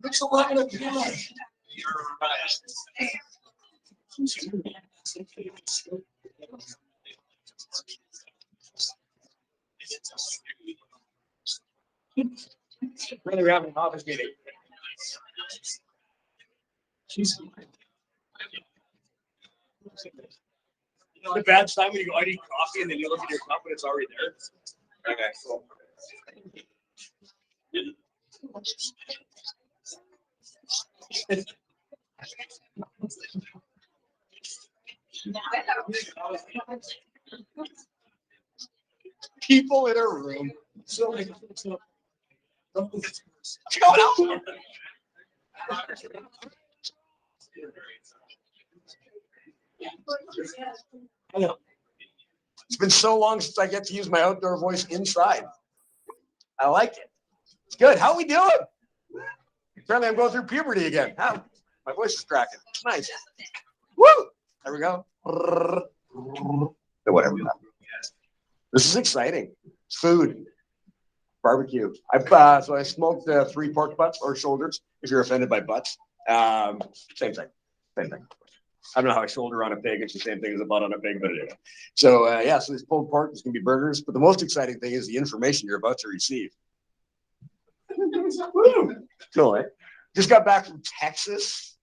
It's 11 o'clock. Really, we're having an office meeting. Jeez. The bad time when you go, I need coffee, and then you look at your cup and it's already there. Okay, cool. People in a room. So like, what's going on? I know. It's been so long since I get to use my outdoor voice inside. I like it. It's good. How are we doing? Apparently, I'm going through puberty again. Huh? My voice is cracking. It's nice. Woo! There we go. Whatever. This is exciting. Food, barbecue. So I smoked 3 pork butts or shoulders. If you're offended by butts, same thing. Same thing. I don't know how a shoulder on a pig. It's the same thing as a butt on a pig, but anyway. So so this pulled pork is going to be burgers. But the most exciting thing is the information you're about to receive. Woo! Cool, eh? Just got back from Texas.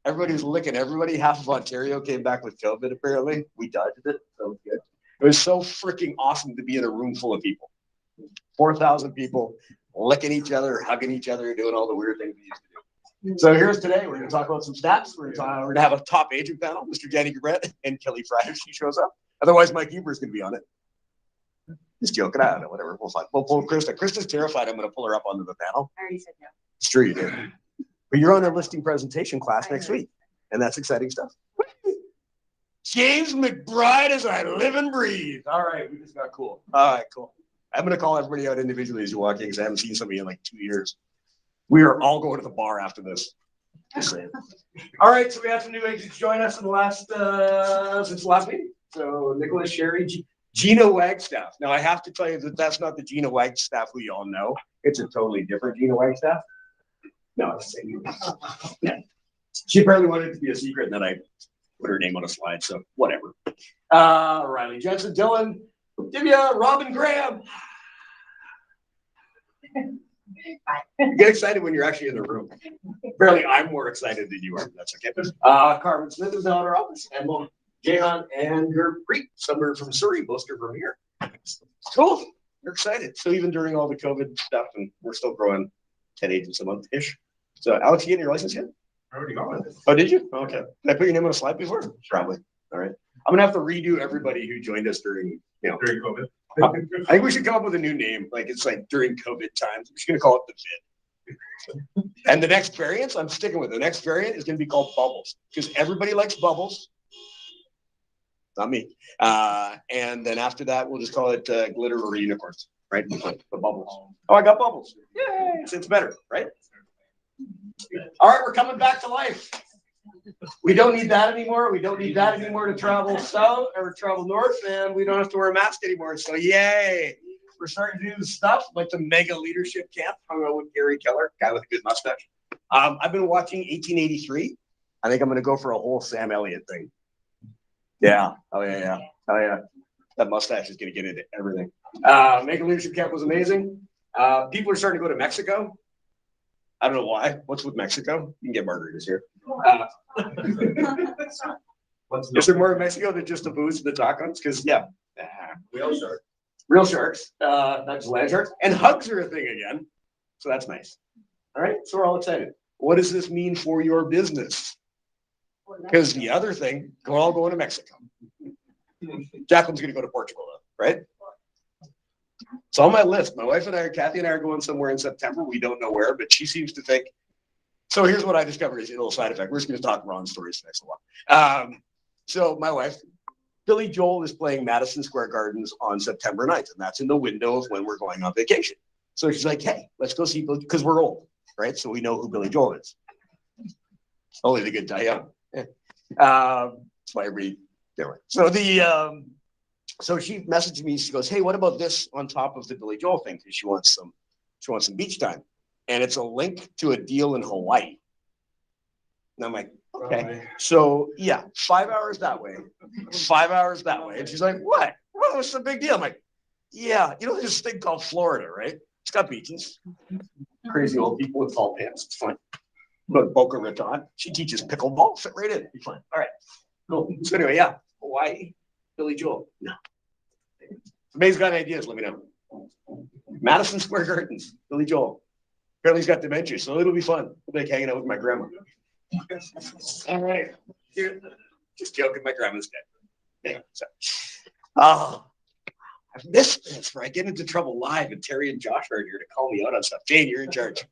Everybody was licking everybody. Half of Ontario came back with COVID, apparently. We dodged it. So good. It was so freaking awesome to be in a room full of people. 4,000 people licking each other, hugging each other, doing all the weird things we used to do. So here's today. We're going to talk about some stats. We're going to have a top agent panel. Mr. Danny Garrett and Kelly Fry if she shows up. Otherwise, Mike Huber is going to be on it. Just joking. I don't know. Whatever. We'll find. We'll pull Krista. Krista's terrified I'm going to pull her up onto the panel. I already said no. It's true you did. But you're on a listing presentation class next week. And that's exciting stuff. James McBride as I live and breathe. All right. We just got cool. All right, cool. I'm going to call everybody out individually as you walk in because I haven't seen somebody in like 2 years. We are all going to the bar after this. Just saying. All right. So we have some new agents join us in the last, since the last meeting. So Nicholas, Sherry, Gina Wagstaff. Now I have to tell you that that's not the Gina Wagstaff who you all know. It's a totally different Gina Wagstaff. No, it's the same. Yeah. She apparently wanted it to be a secret, and then I put her name on a slide, so whatever. Riley Jensen, Dylan, Divya, Robin Graham. Get excited when you're actually in the room. Apparently, I'm more excited than you are. That's okay. Carmen Smith is now in our office, and Jehan and Gurpreet, somewhere from Surrey, most are from here. Cool. We're excited. So even during all the COVID stuff, and we're still growing 10 agents a month-ish. So Alex, you getting your license yet? I already got it. Oh, did you? Okay. Did I put your name on a slide before? Probably. All right. I'm gonna have to redo everybody who joined us during COVID. I think we should come up with a new name. Like it's like during COVID times. We're just gonna call it the Vid. And the next variant, I'm sticking with it. The next variant is gonna be called Bubbles because everybody likes bubbles. Not me. And then after that, we'll just call it Glitter or Unicorns. Right? The bubbles. Oh, I got bubbles. Yay! It's better, right? All right, we're coming back to life. We don't need that anymore. We don't need that anymore to travel south or travel north, and we don't have to wear a mask anymore. So yay! We're starting to do stuff like the mega leadership camp. Hung out with Gary Keller, guy with a good mustache. I've been watching 1883. I think I'm going to go for a whole Sam Elliott thing. Yeah. Oh yeah. That mustache is going to get into everything. Mega leadership camp was amazing. People are starting to go to Mexico. I don't know why. What's with Mexico? You can get margaritas here. Is there more in Mexico than just the booze and the tacos? Because real sharks, that's land sharks, and hugs are a thing again. So that's nice. All right, so we're all excited. What does this mean for your business? Because the other thing, we're all going to Mexico. Jacqueline's going to go to Portugal, though, right? It's on my list. My wife and I, Kathy and I, are going somewhere in September. We don't know where, but she seems to think. So here's what I discovered is a little side effect. We're just going to talk Ron stories next while. So my wife, Billy Joel, is playing Madison Square Gardens on September 9th, and that's in the window of when we're going on vacation. So she's like, "Hey, let's go see Billy," because we're old, right? So we know who Billy Joel is. Only the good die young. Yeah. That's why everybody. Anyway. So so she messaged me. She goes, "Hey, what about this on top of the Billy Joel thing? Because she wants some beach time." and it's a link to a deal in Hawaii. And I'm like, okay. So yeah, 5 hours that way, 5 hours that way. And she's like, what? Well, what's the big deal? I'm like, yeah, you know, there's this thing called Florida, right? It's got beaches. Crazy old people with tall pants. It's fun. But Boca Raton, she teaches pickleball. Fit right in. Be fun. All right. Cool. So anyway, yeah, Hawaii, Billy Joel. No. If anybody's got ideas, let me know. Madison Square Gardens, Billy Joel. Apparently he's got dementia, so it'll be fun. I'll be like hanging out with my grandma. All right. Just joking, my grandma's dead. Yeah, so. Oh, I've missed this where I get into trouble live, and Terry and Josh are here to call me out on stuff. Jane, you're in charge.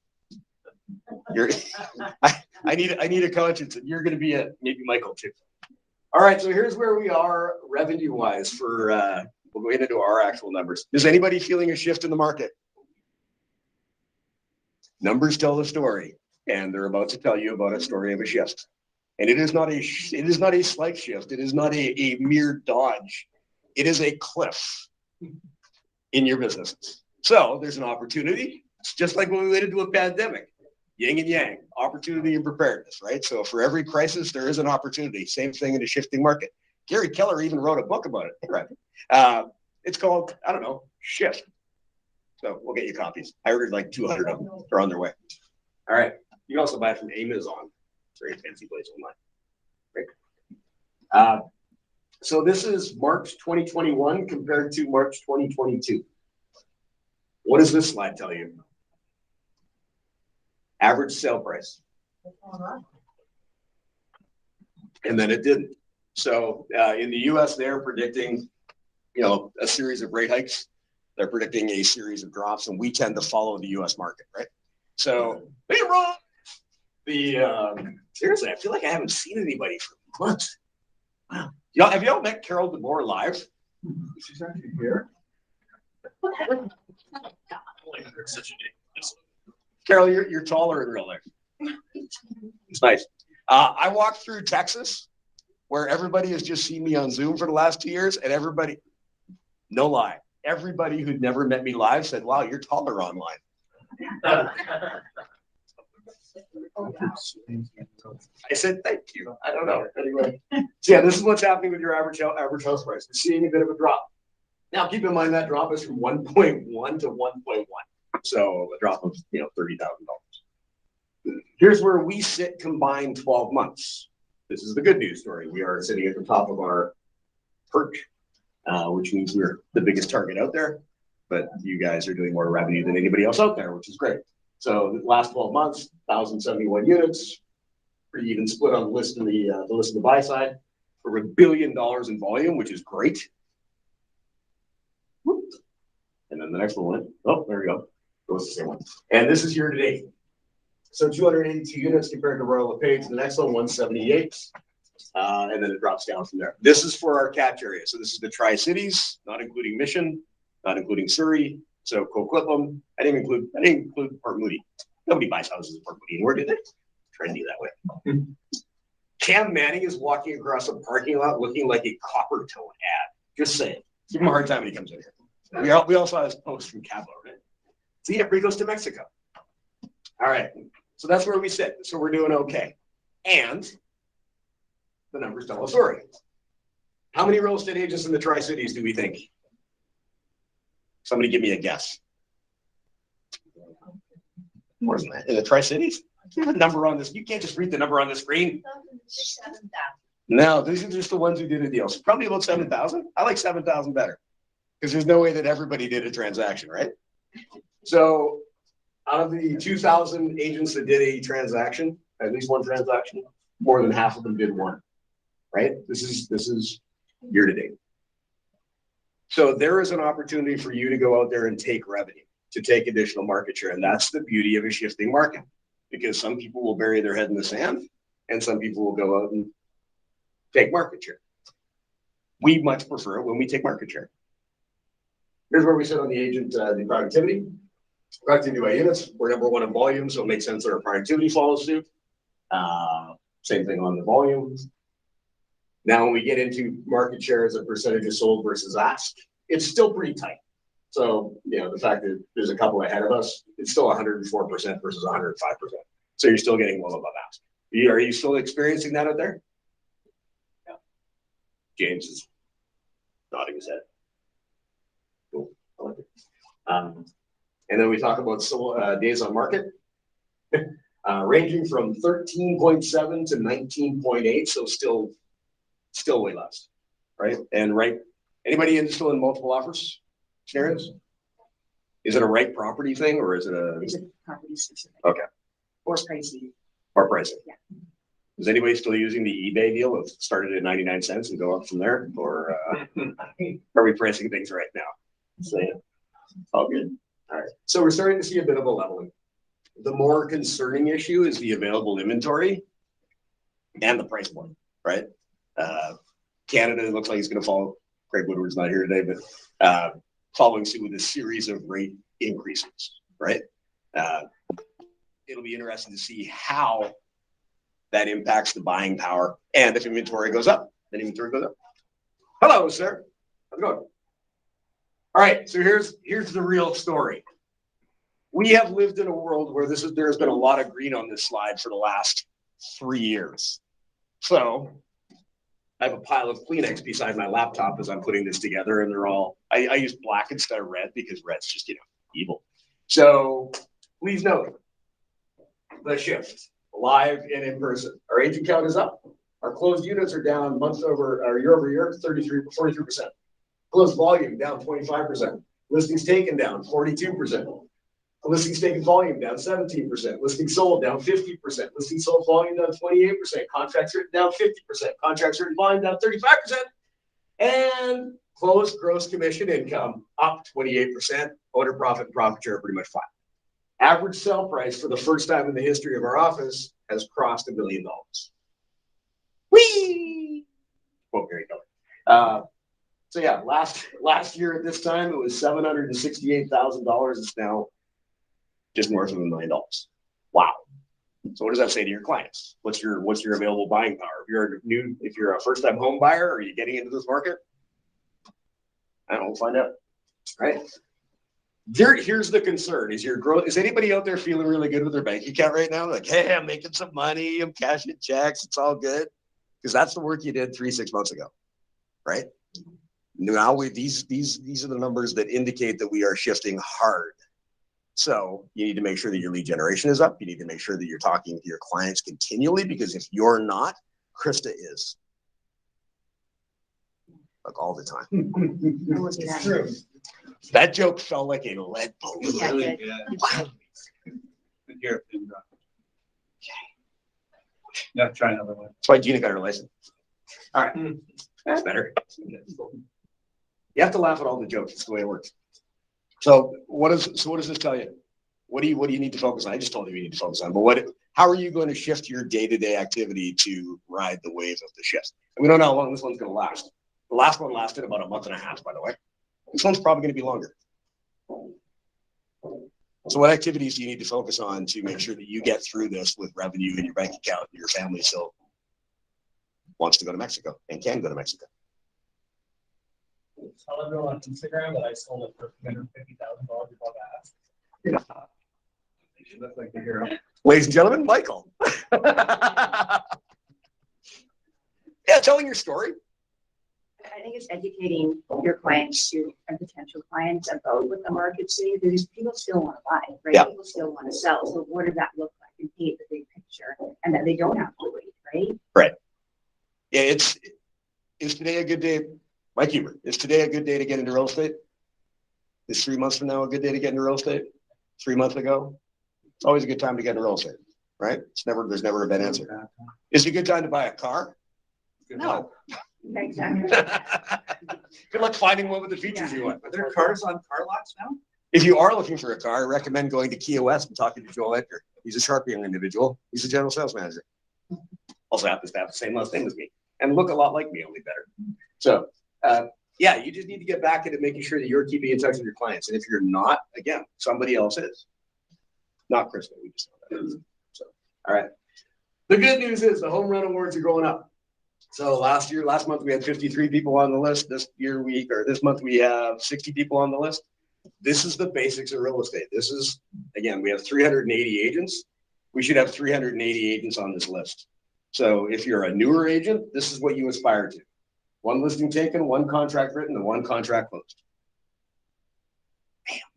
I need a conscience, and you're going to be maybe Michael too. All right, so here's where we are revenue-wise for. We'll go into our actual numbers. Is anybody feeling a shift in the market? Numbers tell the story, and they're about to tell you about a story of a shift. And it is not a slight shift. It is not a mere dodge. It is a cliff in your businesses. So there's an opportunity. It's just like when we went into a pandemic. Yin and yang, opportunity and preparedness, right? So for every crisis, there is an opportunity. Same thing in a shifting market. Gary Keller even wrote a book about it. Right. It's called, I don't know, Shift. So we'll get you copies. I ordered like 200 of them. They're on their way. All right. You can also buy it from Amazon. It's a very fancy place online. Right. So this is March 2021 compared to March 2022. What does this slide tell you? Average sale price. And then it didn't. So in the US, they're predicting, a series of rate hikes. They're predicting a series of drops, and we tend to follow the US market, right? So they're wrong. Seriously, I feel like I haven't seen anybody for months. Wow. Have y'all met Carol DeBoer live? She's actually here. Carol, you're taller in real life. It's nice. I walked through Texas, where everybody has just seen me on Zoom for the last 2 years, and everybody, no lie, everybody who'd never met me live said, wow, you're taller online. I said, thank you. I don't know. Anyway, so yeah, this is what's happening with your average house price. We're seeing a bit of a drop. Now, keep in mind that drop is from 1.1 to 1.1. So a drop of, $30,000. Here's where we sit combined 12 months. This is the good news story. We are sitting at the top of our perch, which means we're the biggest target out there, but you guys are doing more revenue than anybody else out there, which is great. So the last 12 months, 1,071 units, pretty even split on the list of the buy side, for $1 billion in volume, which is great. Whoop. And then the next one went, oh, there we go. It was the same one. And this is year to date. So 282 units compared to Royal LePage. The next one, 178. And then it drops down from there. This is for our catch area. So this is the Tri-Cities, not including Mission, not including Surrey. So Coquitlam. I didn't include Port Moody. Nobody buys houses in Port Moody. Where do they? Trendy that way. Cam Manning is walking across a parking lot looking like a copper tone ad. Just saying. Give him a hard time when he comes in here. We also have his post from Cabo, right? See, everybody goes to Mexico. All right. So that's where we sit. So we're doing okay. And the numbers tell a story. How many real estate agents in the Tri-Cities do we think? Somebody give me a guess. More than that. In the Tri-Cities? There's a number on this. You can't just read the number on the screen. 7,000. No, these are just the ones who did a deal. So probably about 7,000. I like 7,000 better because there's no way that everybody did a transaction, right? So out of the 2,000 agents that did a transaction, at least one transaction, more than half of them did one, right? This is year to date. So there is an opportunity for you to go out there and take revenue, to take additional market share. And that's the beauty of a shifting market, because some people will bury their head in the sand and some people will go out and take market share. We much prefer it when we take market share. Here's where we sit on the agent, the productivity. Productivity by units, we're number one in volume, so it makes sense that our productivity follows suit. Same thing on the volume. Now, when we get into market share as a percentage of sold versus asked, it's still pretty tight. So, the fact that there's a couple ahead of us, it's still 104% versus 105%. So you're still getting well above ask. Are you still experiencing that out there? Yeah. James is nodding his head. Cool. I like it. And then we talk about days on market, ranging from 13.7 to 19.8. So still way less, right? And anybody still in multiple offers scenarios? Is it a right property thing or is it It's a property specific. Okay. Or pricing. Or pricing. Yeah. Is anybody still using the eBay deal of started at 99 cents and go up from there? Or are we pricing things right now? So, all good. All right. So we're starting to see a bit of a leveling. The more concerning issue is the available inventory and the price point, right? Canada looks like it's going to follow. Craig Woodward's not here today, but following suit with a series of rate increases, right? It'll be interesting to see how that impacts the buying power. And if inventory goes up, then inventory goes up. Hello, sir. How's it going? All right, so here's the real story. We have lived in a world where there's been a lot of green on this slide for the last 3 years. So I have a pile of Kleenex beside my laptop as I'm putting this together, and they're all, I use black instead of red because red's just, evil. So please note the shift, live and in person. Our agent count is up. Our closed units are down year over year, 43%. Closed volume down 25%. Listings taken down 42%. Listings taken volume down 17%. Listings sold down 50%. Listings sold volume down 28%. Contracts written down 50%. Contracts written volume down 35%. And closed gross commission income up 28%. Owner profit and profit share are pretty much flat. Average sell price for the first time in the history of our office has crossed $1 million. Whee! Quote Gary Keller. So yeah, last year at this time it was $768,000. It's now just north of $1 million. Wow. So what does that say to your clients? What's your available buying power? If you're a first-time home buyer, are you getting into this market? I don't know, we'll find out. Right? Here's the concern: is anybody out there feeling really good with their bank account right now? Like, hey, I'm making some money, I'm cashing checks, it's all good. Because that's the work you did 3-6 months ago, right? Now these are the numbers that indicate that we are shifting hard. So you need to make sure that your lead generation is up. You need to make sure that you're talking to your clients continually, because if you're not, Krista is. Like all the time. It's true. That joke felt like a lead balloon. Yeah. Wow. Here. Yeah, try another one. That's why Gina got her license. All right. That's better. You have to laugh at all the jokes. It's the way it works. So what does this tell you? What do you need to focus on? I just told you need to focus on, but how are you going to shift your day-to-day activity to ride the wave of the shift? And we don't know how long this one's going to last. The last one lasted about a month and a half, by the way. This one's probably going to be longer. So what activities do you need to focus on to make sure that you get through this with revenue in your bank account and your family still wants to go to Mexico and can go to Mexico? Tell everyone on Instagram that I sold it for $350,000 above ask. You look like the hero. Ladies and gentlemen, Michael. Yeah, telling your story. I think it's educating your clients and potential clients about what the market's saying. Because people still want to buy, right? Yeah. People still want to sell. So what does that look like? And paint the big picture, and that they don't have to wait, right? Right. Yeah, is today a good day? Mike Huber, is today a good day to get into real estate? Is 3 months from now a good day to get into real estate? 3 months ago? It's always a good time to get into real estate, right? There's never a bad answer. Is it a good time to buy a car? No. Exactly. Good luck finding one with the features you want. Are there cars on car lots now? If you are looking for a car, I recommend going to Kia West and talking to Joel Edgar. He's a sharp young individual. He's a general sales manager. Also happens to have the same last name as me and look a lot like me, only better. So, yeah, you just need to get back into making sure that you're keeping in touch with your clients. And if you're not, again, somebody else is. Not Krista. We just know that. So, all right. The good news is the home run awards are going up. So last month we had 53 people on the list. This month we have 60 people on the list. This is the basics of real estate. This is, again, we have 380 agents. We should have 380 agents on this list. So if you're a newer agent, this is what you aspire to. One listing taken, one contract written, and one contract closed.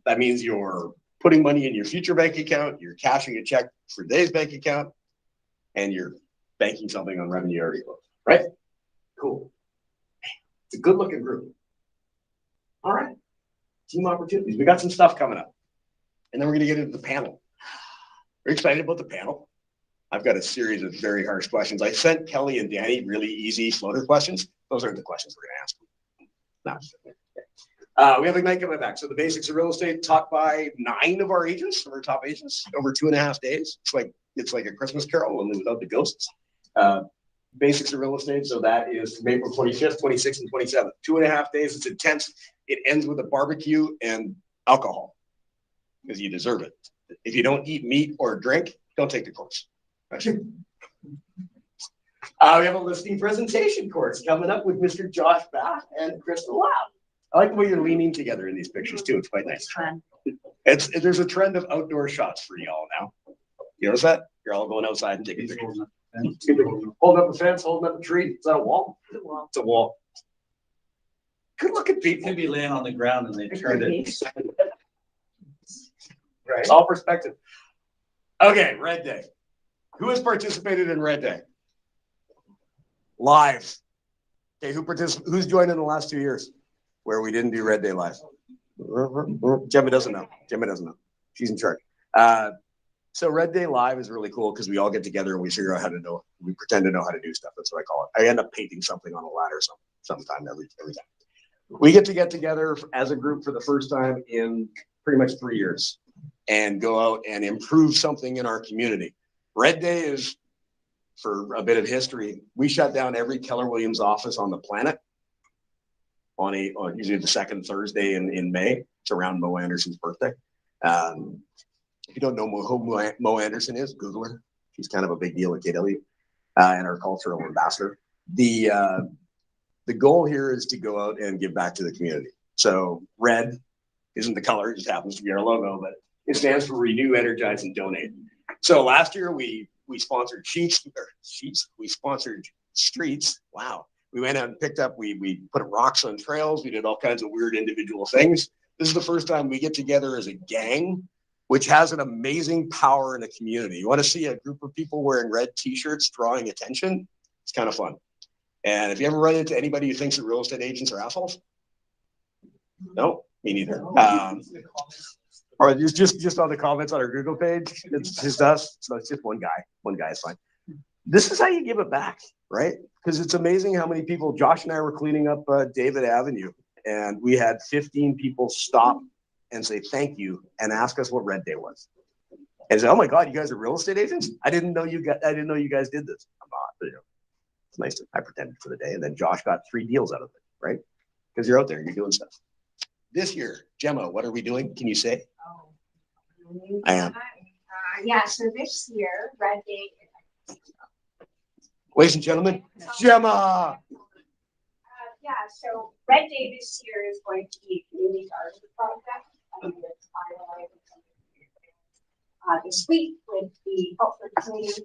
That means you're putting money in your future bank account, you're cashing a check for today's bank account, and you're banking something on revenue already closed, right? Cool. It's a good looking group. All right. Team opportunities. We got some stuff coming up. And then we're going to get into the panel. Are you excited about the panel? I've got a series of very harsh questions. I sent Kelly and Danny really easy floater questions. Those aren't the questions we're going to ask them. No. We have Ignite coming back. So the basics of real estate taught by 9 of our agents, of our top agents, over 2.5 days. It's like a Christmas carol, only without the ghosts. Basics of real estate. So that is from April 25th, 26th, and 27th. 2.5 days. It's intense. It ends with a barbecue and alcohol because you deserve it. If you don't eat meat or drink, don't take the course. We have a listing presentation course coming up with Mr. Josh Bath and Crystal Lau. I like the way you're leaning together in these pictures too. It's quite nice. There's a trend of outdoor shots for y'all now. You notice that? You're all going outside and taking pictures. Holding up a fence, holding up a tree. Is that a wall? It's a wall. Good looking people. Could be laying on the ground and they turned it. Right. It's all perspective. Okay, Red Day. Who has participated in Red Day? Live. Okay, who's joined in the last 2 years where we didn't do Red Day live? Gemma doesn't know. She's in charge. So Red Day Live is really cool because we all get together and we figure out we pretend to know how to do stuff. That's what I call it. I end up painting something on a ladder sometime every time. We get together as a group for the first time in pretty much 3 years and go out and improve something in our community. Red Day is, for a bit of history, we shut down every Keller Williams office on the planet on usually the second Thursday in May. It's around Mo Anderson's birthday. If you don't know who Mo Anderson is, Google her. She's kind of a big deal at KW and our cultural ambassador. The goal here is to go out and give back to the community. So red isn't the color, it just happens to be our logo, but it stands for Renew, Energize, and Donate. So last year we sponsored we sponsored streets. Wow. We went out and picked up, we put rocks on trails. We did all kinds of weird individual things. This is the first time we get together as a gang, which has an amazing power in the community. You want to see a group of people wearing red t-shirts drawing attention? It's kind of fun. And if you ever run into anybody who thinks that real estate agents are assholes, no, me neither. Or just on the comments on our Google page, it's just us. So it's just one guy. One guy is fine. This is how you give it back, right? Because it's amazing how many people. Josh and I were cleaning up David Avenue, and we had 15 people stop and say thank you and ask us what Red Day was. And say, "Oh my God, you guys are real estate agents? I didn't know you guys did this." I'm not. But, it's nice. I pretended for the day, and then Josh got 3 deals out of it, right? Because you're out there, you're doing stuff. This year, Gemma, what are we doing? Can you say? I am. Yeah, so this year, Red Day. Ladies and gentlemen, Gemma. Yeah, so Red Day this year is going to be a community garden project. This week with the help for the community,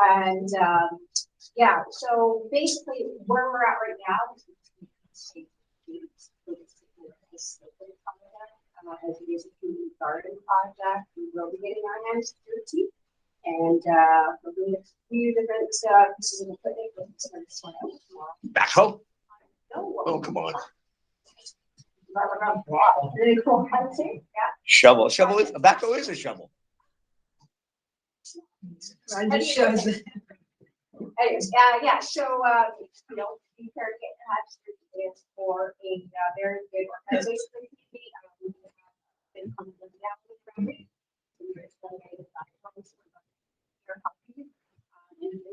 and yeah, so basically where we're at right now is as it is a community garden project, we will be getting our hands dirty, and we're doing a few different pieces of equipment. Backhoe? No. Oh, come on. Really cool hunting, yeah. Shovel. A backhoe is a shovel. Anyways, yeah, so, you know, we care to get perhaps for a very good organization.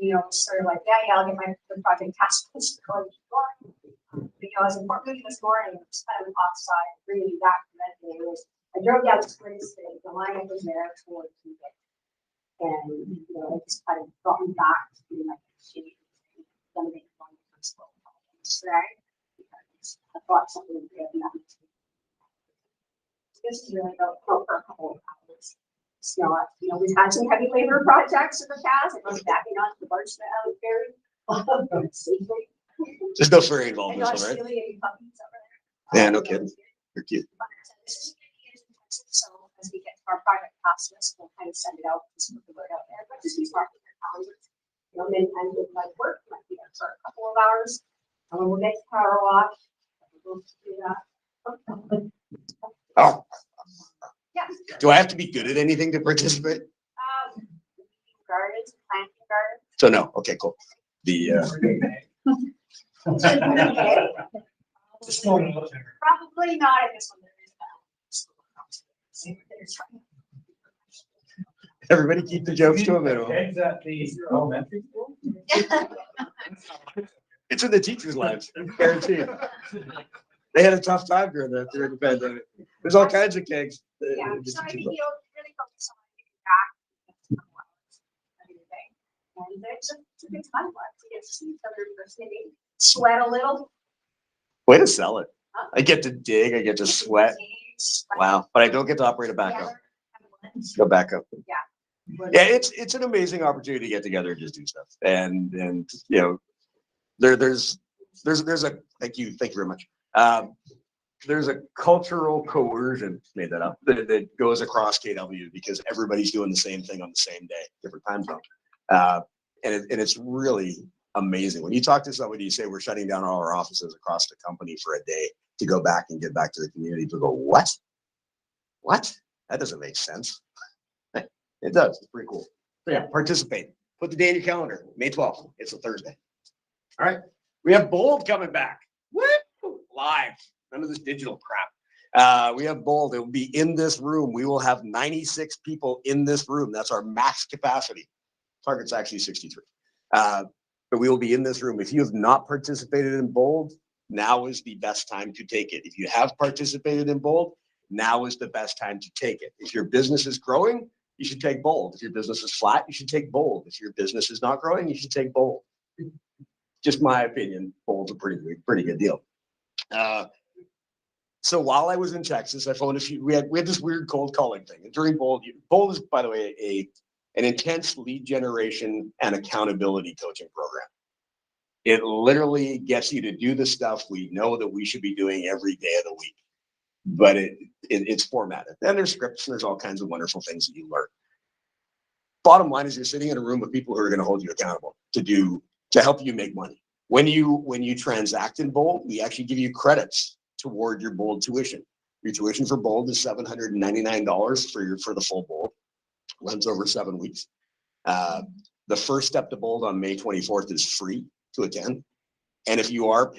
You know, sort of like, yeah, I'll get the project task force going. You know, as important this morning, I was kind of outside, bringing back from that day was, I drove down to Spring City, the lineup was there for the day. And, you know, it just kind of brought me back to like, shitty, right? I thought something would be enough. This is really go for a couple of hours. It's not, we've had some heavy labor projects in the past, it goes backing onto the barge out ferry. Safely. There's no ferry involved And in not this one, right? stealing any puppies over there. Yeah, no kidding. You're cute. This is intensive, so as we get to our private class list, we'll kind of send it out, just put the word out there, but just use marketing calendars. Many times with my work, might be there for a couple of hours, and when we get to power wash, we'll do that. Oh, Yeah. do I have to be good at anything to participate? Gardens, planting gardens. So no. Okay, cool. The Okay. Just throwing it out there. Probably not at this one. There is that. everybody keep the jokes to a minimum. Eggs at the elementary school? It's in the teachers' lives, guaranteed. They had a tough time during the pandemic. There's all kinds of kegs. Yeah, so I think you'll really focus on getting back. And it's a good time, to get to see each other in person, maybe sweat a little. Way to sell it. I get to dig, I get to sweat. Wow, but I don't get to operate a backhoe. Go back up. Yeah, it's an amazing opportunity to get together and just do stuff. And there's a thank you very much. There's a cultural coercion, made that up, that goes across KW because everybody's doing the same thing on the same day, different time zone. And it's really amazing. When you talk to somebody, you say, we're shutting down all our offices across the company for a day to go back and get back to the community. People go, what? What? That doesn't make sense. It does. It's pretty cool. So yeah, participate. Put the day in your calendar. May 12th. It's a Thursday. All right. We have Bold coming back. Woo! Live. None of this digital crap. We have Bold. It will be in this room. We will have 96 people in this room. That's our max capacity. Target's actually 63. But we will be in this room. If you have not participated in Bold, now is the best time to take it. If you have participated in Bold, now is the best time to take it. If your business is growing, you should take Bold. If your business is flat, you should take Bold. If your business is not growing, you should take Bold. Just my opinion. Bold's a pretty good deal. So while I was in Texas, I phoned a few. We had this weird cold calling thing. And during Bold is, by the way, an intense lead generation and accountability coaching program. It literally gets you to do the stuff we know that we should be doing every day of the week, but it's formatted. And there's scripts and there's all kinds of wonderful things that you learn. Bottom line is you're sitting in a room with people who are going to hold you accountable to help you make money. When you transact in Bold, we actually give you credits toward your Bold tuition. Your tuition for Bold is $799 for the full Bold. Runs over 7 weeks. The first step to Bold on May 24th is free to attend. And if you are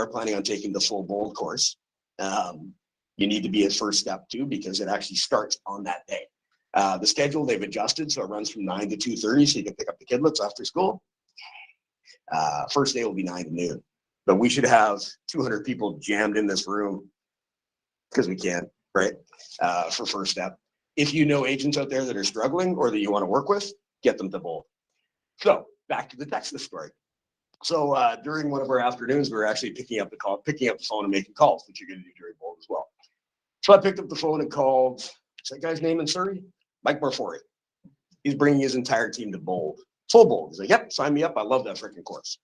planning on taking the full Bold course, you need to be at first step too, because it actually starts on that day. The schedule they've adjusted, so it runs from 9 to 2:30, so you can pick up the kidlets after school. First day will be 9 to noon, but we should have 200 people jammed in this room because we can, right? For first step. If you know agents out there that are struggling or that you want to work with, get them to Bold. So back to the Texas story. So during one of our afternoons, we were actually picking up the phone and making calls, which you're going to do during Bold as well. So I picked up the phone and called, what's that guy's name in Surrey? Mike Marfori. He's bringing his entire team to Bold, full Bold. He's like, yep, sign me up. I love that freaking course.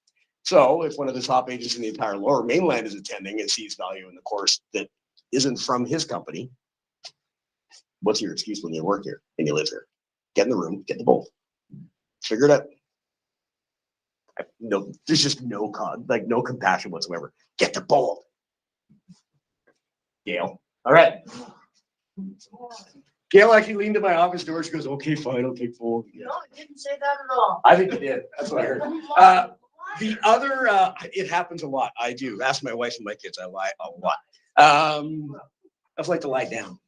So if one of the top agents in the entire Lower Mainland is attending and sees value in the course that isn't from his company, what's your excuse when you work here and you live here? Get in the room, get the Bold. Figure it out. No, there's just no compassion whatsoever. Get the Bold. Gail. All right. Gail actually leaned to my office door. She goes, okay, fine, I'll take Bold. Yeah. No, I didn't say that at all. I think you did. That's what I heard. The other, it happens a lot. I do. Ask my wife and my kids. I lie a lot. I like to lie down.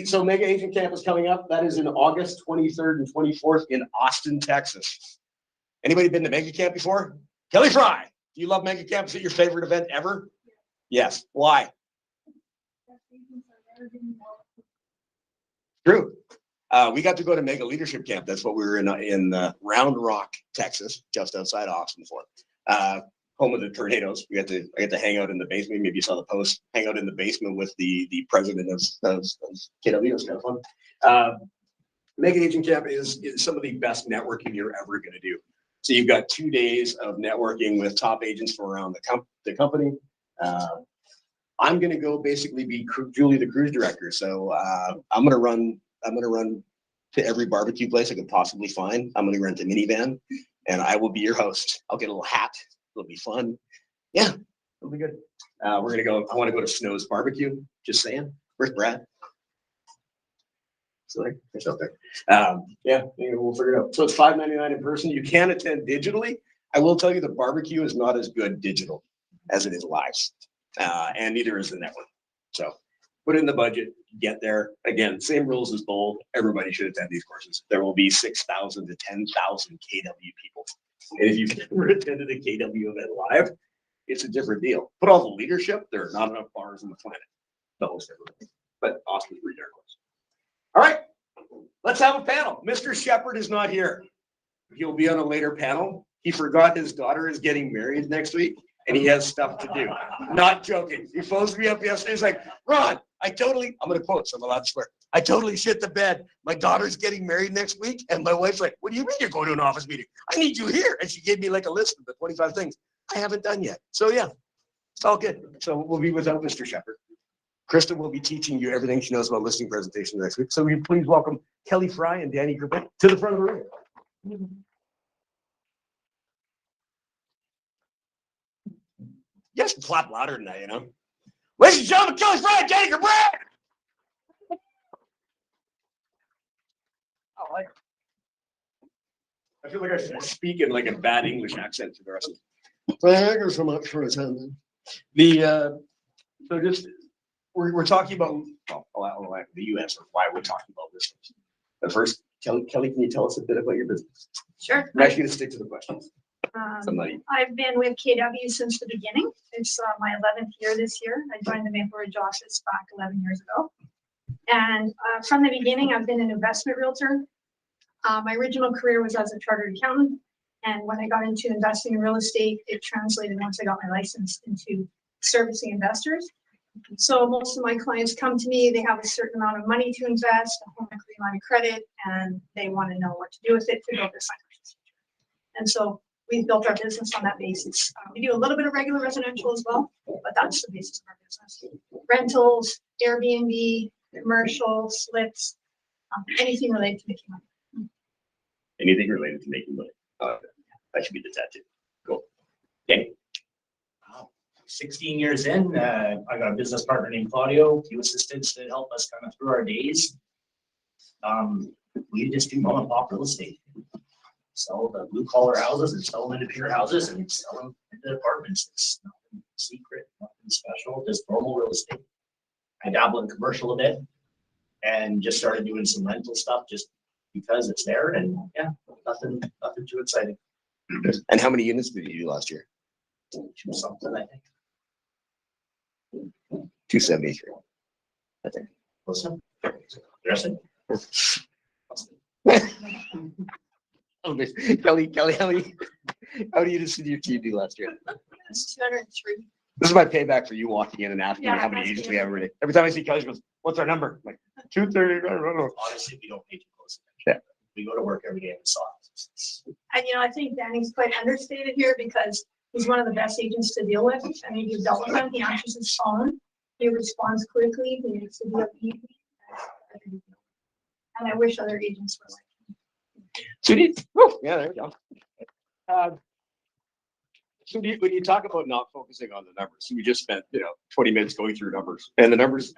So Mega Agent Camp is coming up. That is in August 23rd and 24th in Austin, Texas. Anybody been to Mega Camp before? Kelly Fry, do you love Mega Camp? Is it your favorite event ever? Yes. Why? True. We got to go to Mega Leadership Camp. That's what we were in Round Rock, Texas, just outside Austin for. home of the tornadoes. I get to hang out in the basement. Maybe you saw the post. Hang out in the basement with the president of KW. It's kind of fun. Mega Agent Camp is some of the best networking you're ever going to do. So you've got 2 days of networking with top agents from around the company. I'm going to go basically be Julie, the cruise director. So I'm going to run to every barbecue place I could possibly find. I'm going to rent a minivan, and I will be your host. I'll get a little hat. It'll be fun. Yeah, it'll be good. We're going to go. I want to go to Snow's Barbecue. Just saying. Where's Brad? Sorry, it's out there. Yeah, we'll figure it out. So it's $5.99 in person. You can attend digitally. I will tell you the barbecue is not as good digital as it is live, and neither is the network. So put it in the budget, get there. Again, same rules as bowl. Everybody should attend these courses. There will be 6,000 to 10,000 KW people. And if you've never attended a KW event live, it's a different deal. Put all the leadership, there are not enough bars on the planet to host everybody. But Austin's pretty darn close. All right, let's have a panel. Mr. Shepard is not here. He'll be on a later panel. He forgot his daughter is getting married next week, and he has stuff to do. Not joking. He phones me up yesterday. He's like, Ron, I'm going to quote, so I'm allowed to swear. I totally shit the bed. My daughter's getting married next week. And my wife's like, what do you mean you're going to an office meeting? I need you here. And she gave me like a list of the 25 things I haven't done yet. So yeah, it's all good. So we'll be without Mr. Shepard. Krista will be teaching you everything she knows about listing presentations next week. So will you please welcome Kelly Fry and Danny Griffin to the front of the room. Yes, clap louder than that, Ladies and gentlemen, Kelly Fry and Danny Griffin. I feel like I should speak in like a bad English accent to the rest of them. Thank you so much for attending. So just we're talking about the U.S. or why we're talking about this. But first, Kelly, can you tell us a bit about your business? Sure. I'm actually going to stick to the questions. I've been with KW since the beginning. It's my 11th year this year. I joined the Maple Ridge office back 11 years ago. And from the beginning, I've been an investment realtor. My original career was as a chartered accountant. And when I got into investing in real estate, it translated once I got my license into servicing investors. So most of my clients come to me, they have a certain amount of money to invest, a home equity line of credit, and they want to know what to do with it to build their financial future. And so we've built our business on that basis. We do a little bit of regular residential as well, but that's the basis of our business. Rentals, Airbnb, commercial, slips, anything related to making money. Anything related to making money. That should be the tattoo. Cool. Okay. 16 years in, I got a business partner named Claudio, a few assistants that help us kind of through our days. We just do mom and pop real estate. Sell the blue collar houses and sell them into bigger houses and sell them into apartments. It's nothing secret, nothing special, just normal real estate. I dabble in commercial a bit and just started doing some rental stuff just because it's there, and yeah, nothing too exciting. And how many units did you do last year? Something, I think. 273. I think. Listen, dressing. Kelly, how many units did your team do last year? It's 203. This is my payback for you walking in and asking me Yeah, how many that's agents good. we have every day. Every time I see Kelly, she goes, "What's our number?" I'm like 230. I don't know. Honestly, we don't pay too close Yeah. attention. We go to work every day and saw it. And I think Danny's quite understated here because he's one of the best agents to deal with. I mean, you've dealt with him. He answers his phone. He responds quickly. He makes the deal easy. And I wish other agents were like him. So yeah, there we go. So when you talk about not focusing on the numbers, we just spent 20 minutes going through numbers, and the numbers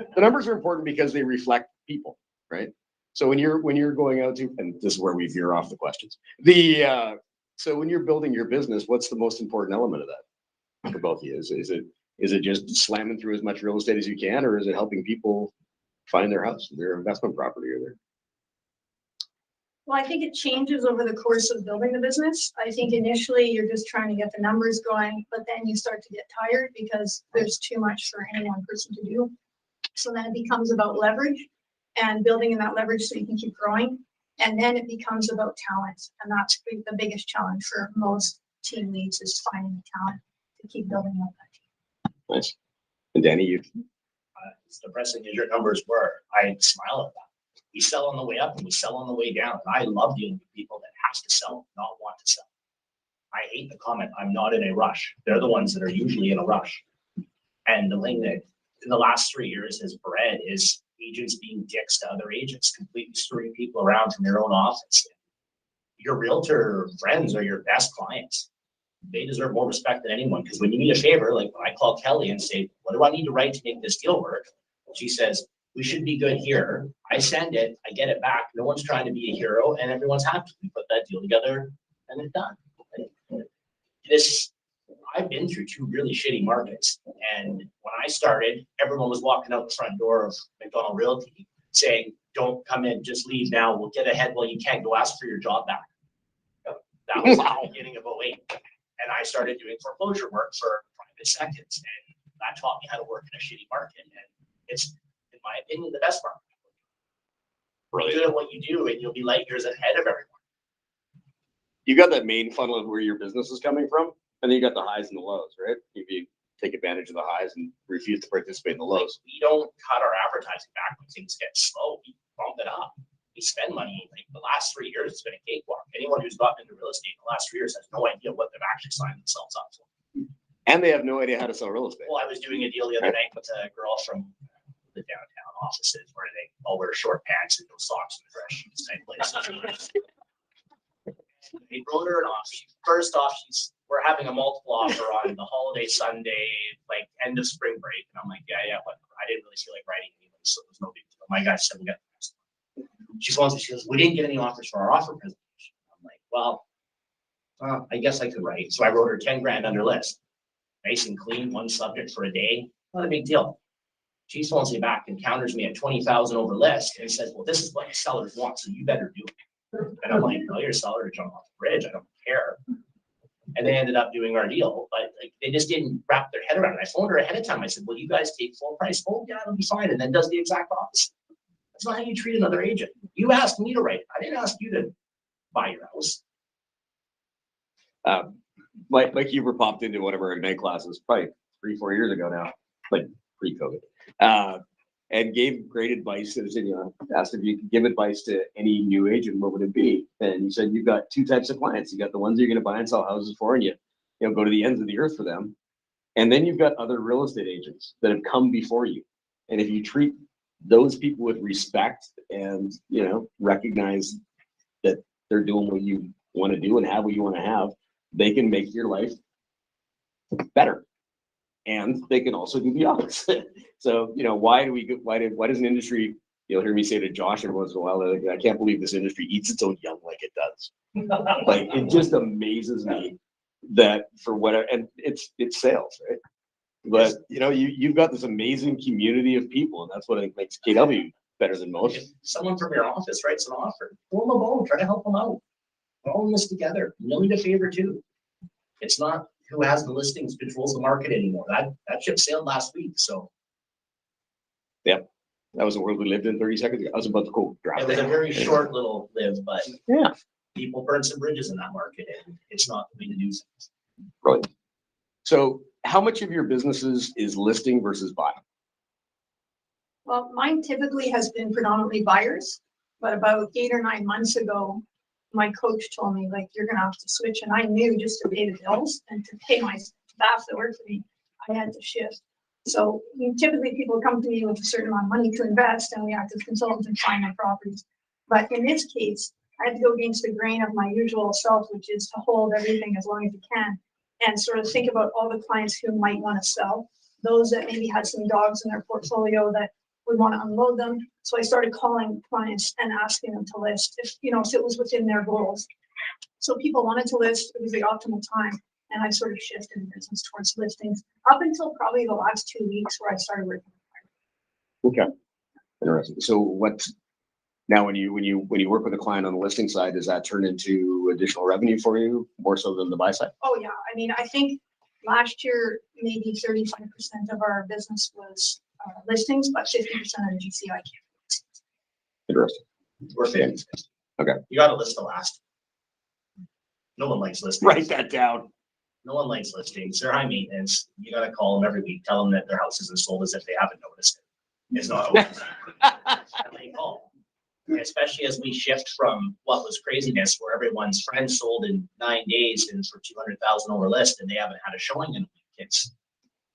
are important because they reflect people, right? So when you're going out to, and this is where we veer off the questions. So when you're building your business, what's the most important element of that for both of you? Is it just slamming through as much real estate as you can, or is it helping people find their house, their investment property, or their? Well, I think it changes over the course of building the business. I think initially you're just trying to get the numbers going, but then you start to get tired because there's too much for any one person to do. So then it becomes about leverage and building in that leverage so you can keep growing. And then it becomes about talent. And that's the biggest challenge for most team leads is finding the talent. to keep building up that. Nice. And Danny, you, As depressing as your numbers were, I smile at that. We sell on the way up and we sell on the way down. And I love dealing with people that has to sell, not want to sell. I hate the comment, I'm not in a rush. They're the ones that are usually in a rush. And the thing that in the last 3 years has bred is agents being dicks to other agents, completely screwing people around from your own office. Your realtor friends are your best clients. They deserve more respect than anyone, because when you need a favor, like when I call Kelly and say, what do I need to write to make this deal work? She says, we should be good here. I send it, I get it back. No one's trying to be a hero and everyone's happy. We put that deal together and it's done. I've been through 2 really shitty markets. And when I started, everyone was walking out the front door of McDonald Realty saying, don't come in, just leave now. We'll get ahead while you can. Go ask for your job back. That was the beginning of 2008. And I started doing foreclosure work for private seconds. And that taught me how to work in a shitty market. And it's, in my opinion, the best market. Be good at what you do and you'll be light years ahead of everyone. you got that main funnel of where your business is coming from, and then you got the highs and the lows, right? You take advantage of the highs and refuse to participate in the lows. We don't cut our advertising back when things get slow. We bump it up. We spend money. Like the last 3 years, it's been a cakewalk. Anyone who's gotten into real estate in the last 3 years has no idea what they've actually signed themselves up for. And they have no idea how to sell real estate. Well, I was doing a deal the other night with a girl from the downtown offices where they all wear short pants and no socks and fresh shoes type places. They wrote her an offer. First off, we're having a multiple offer on the holiday Sunday, like end of spring break. And I'm like, yeah, whatever. I didn't really feel like writing anything, so it was no big deal. My guy said, we got the next one. She goes, we didn't get any offers for our offer presentation. I'm like, well, I guess I could write. So I wrote her 10 grand under list. Nice and clean, one subject for a day. Not a big deal. She phones me back and counters me at 20,000 over list and says, well, this is what sellers want, so you better do it. And I'm like, no, you're a seller to jump off the bridge. I don't care. And they ended up doing our deal, but like they just didn't wrap their head around it. I phoned her ahead of time. I said, well, you guys take full price. Oh, yeah, it'll be fine. And then does the exact opposite. That's not how you treat another agent. You asked me to write. I didn't ask you to buy your house. Like you were popped into one of our Ignite classes probably 3-4 years ago now, like pre-COVID, and gave great advice. It was, asked if you could give advice to any new agent, what would it be? And you said you've got 2 types of clients. You got the ones you're going to buy and sell houses for, and you go to the ends of the earth for them. And then you've got other real estate agents that have come before you. And if you treat those people with respect and recognize that they're doing what you want to do and have what you want to have, they can make your life better. And they can also do the opposite. So, why does an industry, you'll hear me say to Josh every once in a while, like, I can't believe this industry eats its own young like it does. Like, it just amazes me that for whatever, and it's sales, right? But, you've got this amazing community of people, and that's what I think makes KW better than most. If someone from your office writes an offer, pull them a bone, try to help them out. We're all in this together. You need a favor too. It's not who has the listings controls the market anymore. That ship sailed last week. So yeah, that was the world we lived in 30 seconds ago. I was about to go drop it was a very short little live, but yeah, people burned some bridges in that market, and it's not the way to do things. Right. So how much of your businesses is listing versus buying? Well, mine typically has been predominantly buyers, but about 8 or 9 months ago, my coach told me, like, you're gonna have to switch. And I knew just to pay the bills and to pay my staff that work for me, I had to shift. So typically people come to me with a certain amount of money to invest, and we act as consultants and find my properties. But in this case, I had to go against the grain of my usual self, which is to hold everything as long as you can and sort of think about all the clients who might want to sell, those that maybe had some dogs in their portfolio that would want to unload them. So I started calling clients and asking them to list if it was within their goals. So people wanted to list, it was the optimal time. And I sort of shifted the business towards listings up until probably the last 2 weeks where I started working. Okay. Interesting. So now when you work with a client on the listing side, does that turn into additional revenue for you more so than the buy side? Oh yeah. I mean, I think last year, maybe 35% of our business was listings, but 50% of the GCI came. Interesting. We're 50. Okay. You got to list the last. No one likes listing. Write that down. No one likes listings. They're high maintenance. You gotta call them every week, tell them that their house isn't sold as if they haven't noticed it. It's not always that they call. Especially as we shift from what was craziness where everyone's friend sold in 9 days and for 200,000 over list and they haven't had a showing in a week.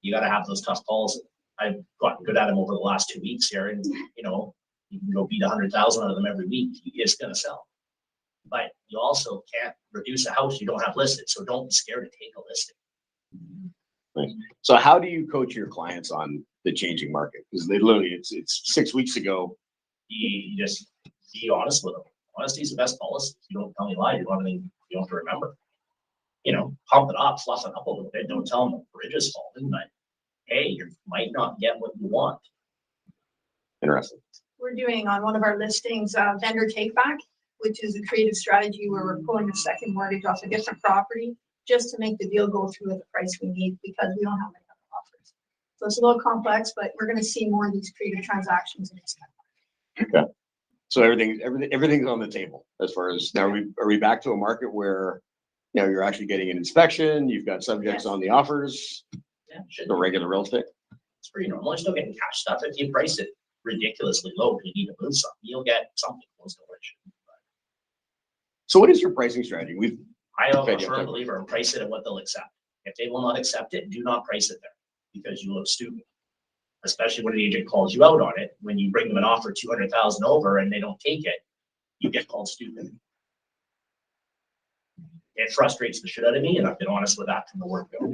You gotta have those tough calls. I've gotten good at them over the last 2 weeks here, and you can go beat 100,000 out of them every week. It's gonna sell. But you also can't reduce a house you don't have listed, so don't be scared to take a listing. Nice. So how do you coach your clients on the changing market? Because they literally, it's 6 weeks ago. You just be honest with them. Honesty is the best policy. You don't tell me lies. You don't have anything you don't have to remember. Pump it up, fluff it up a little bit. Don't tell them the bridge is falling, but hey, you might not get what you want. Interesting. We're doing on one of our listings, vendor take back, which is a creative strategy where we're pulling a second mortgage off a different property just to make the deal go through at the price we need because we don't have any other offers. So it's a little complex, but we're going to see more of these creative transactions in this kind of Okay. So everything's on the table as far as now. Are we back to a market where you're actually getting an inspection? You've got subjects on the offers. Yeah, should The regular real estate. It's pretty normal. You're still getting cash stuff. If you price it ridiculously low, you need to move something. You'll get something close to what it should be. So what is your pricing strategy? I am a firm believer in price it at what they'll accept. If they will not accept it, do not price it there because you look stupid. Especially when an agent calls you out on it. When you bring them an offer 200,000 over and they don't take it, you get called stupid. It frustrates the shit out of me, and I've been honest with that from the word go.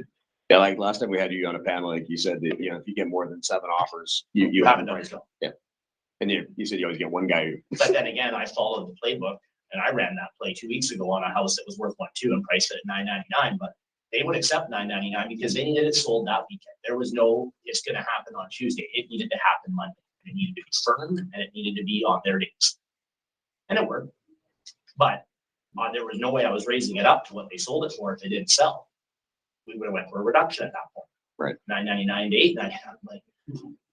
Yeah, like last time we had you on a panel, like you said that if you get more than 7 offers, you haven't done it. Yeah, and you said you always get one guy. But then again, I followed the playbook, and I ran that play 2 weeks ago on a house that was worth 1.2 and priced it at $999. But they would accept $999 because they needed it sold that weekend. There was no, it's going to happen on Tuesday. It needed to happen Monday. It needed to be firm, and it needed to be on their dates. And it worked. But there was no way I was raising it up to what they sold it for if they didn't sell. We would have went for a reduction at that point. Right. $999 to $899. Like,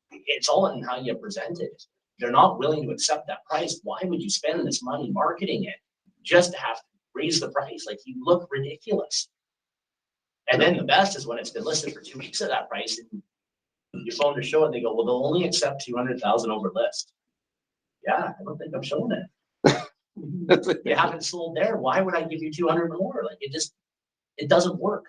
it's all in how you present it. They're not willing to accept that price. Why would you spend this money marketing it just to have to raise the price? Like, you look ridiculous. And then the best is when it's been listed for 2 weeks at that price, and you phone to show it, they go, well, they'll only accept 200,000 over list. Yeah, I don't think I'm showing it. You haven't sold there. Why would I give you 200 more? Like, it doesn't work.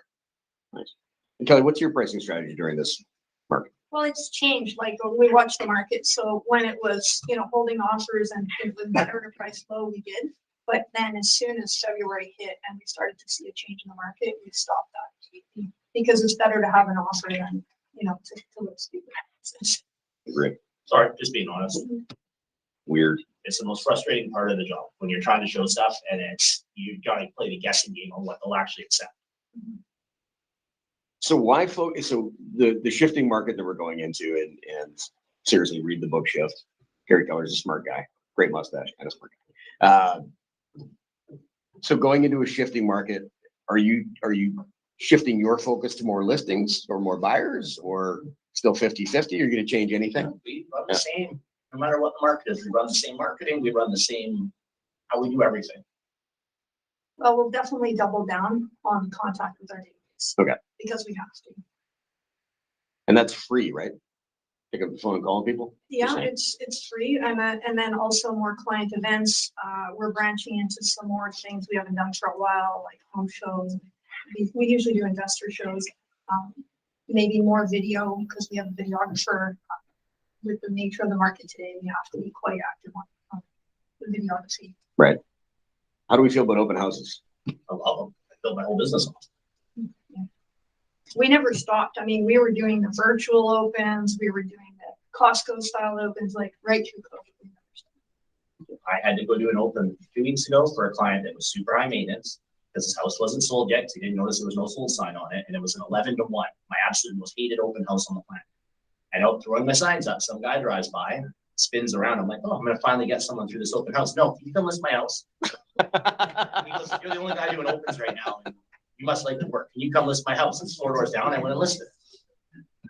Nice. And Kelly, what's your pricing strategy during this market? Well, it's changed. Like we watch the market. So when it was, holding offers and it was better to price low, we did. But then as soon as February hit and we started to see a change in the market, we stopped that because it's better to have an offer than, to look stupid. Agree. Sorry, just being honest. Weird. It's the most frustrating part of the job when you're trying to show stuff and you got to play the guessing game on what they'll actually accept. So why focus? So the shifting market that we're going into, and seriously, read the book Shift. Gary Keller's a smart guy, great mustache, kind of smart guy. So going into a shifting market, are you shifting your focus to more listings or more buyers, or still 50-50? Are you going to change anything? We run the same, no matter what the market is. We run the same marketing. We run the same how we do everything. Well, we'll definitely double down on contact with our database. Okay. Because we have to. And that's free, right? Pick up the phone and call people? Yeah, it's free. And then also more client events. We're branching into some more things we haven't done for a while, like home shows. We usually do investor shows. Maybe more video because we have a videographer. With the nature of the market today, we have to be quite active on the videography. Right. How do we feel about open houses? I love them. I built my whole business on them. Yeah. We never stopped. I mean, we were doing the virtual opens. We were doing the Costco style opens, like right through COVID. We never stopped. I had to go do an open 2 weeks ago for a client that was super high maintenance because his house wasn't sold yet because he didn't notice there was no sold sign on it. And it was an 11-1, my absolute most hated open house on the planet. And out throwing my signs up, some guy drives by, spins around. I'm like, oh, I'm going to finally get someone through this open house. No, you can list my house. He goes, you're the only guy doing opens right now. And you must like to work. Can you come list my house? It's 4 doors down. I went and listed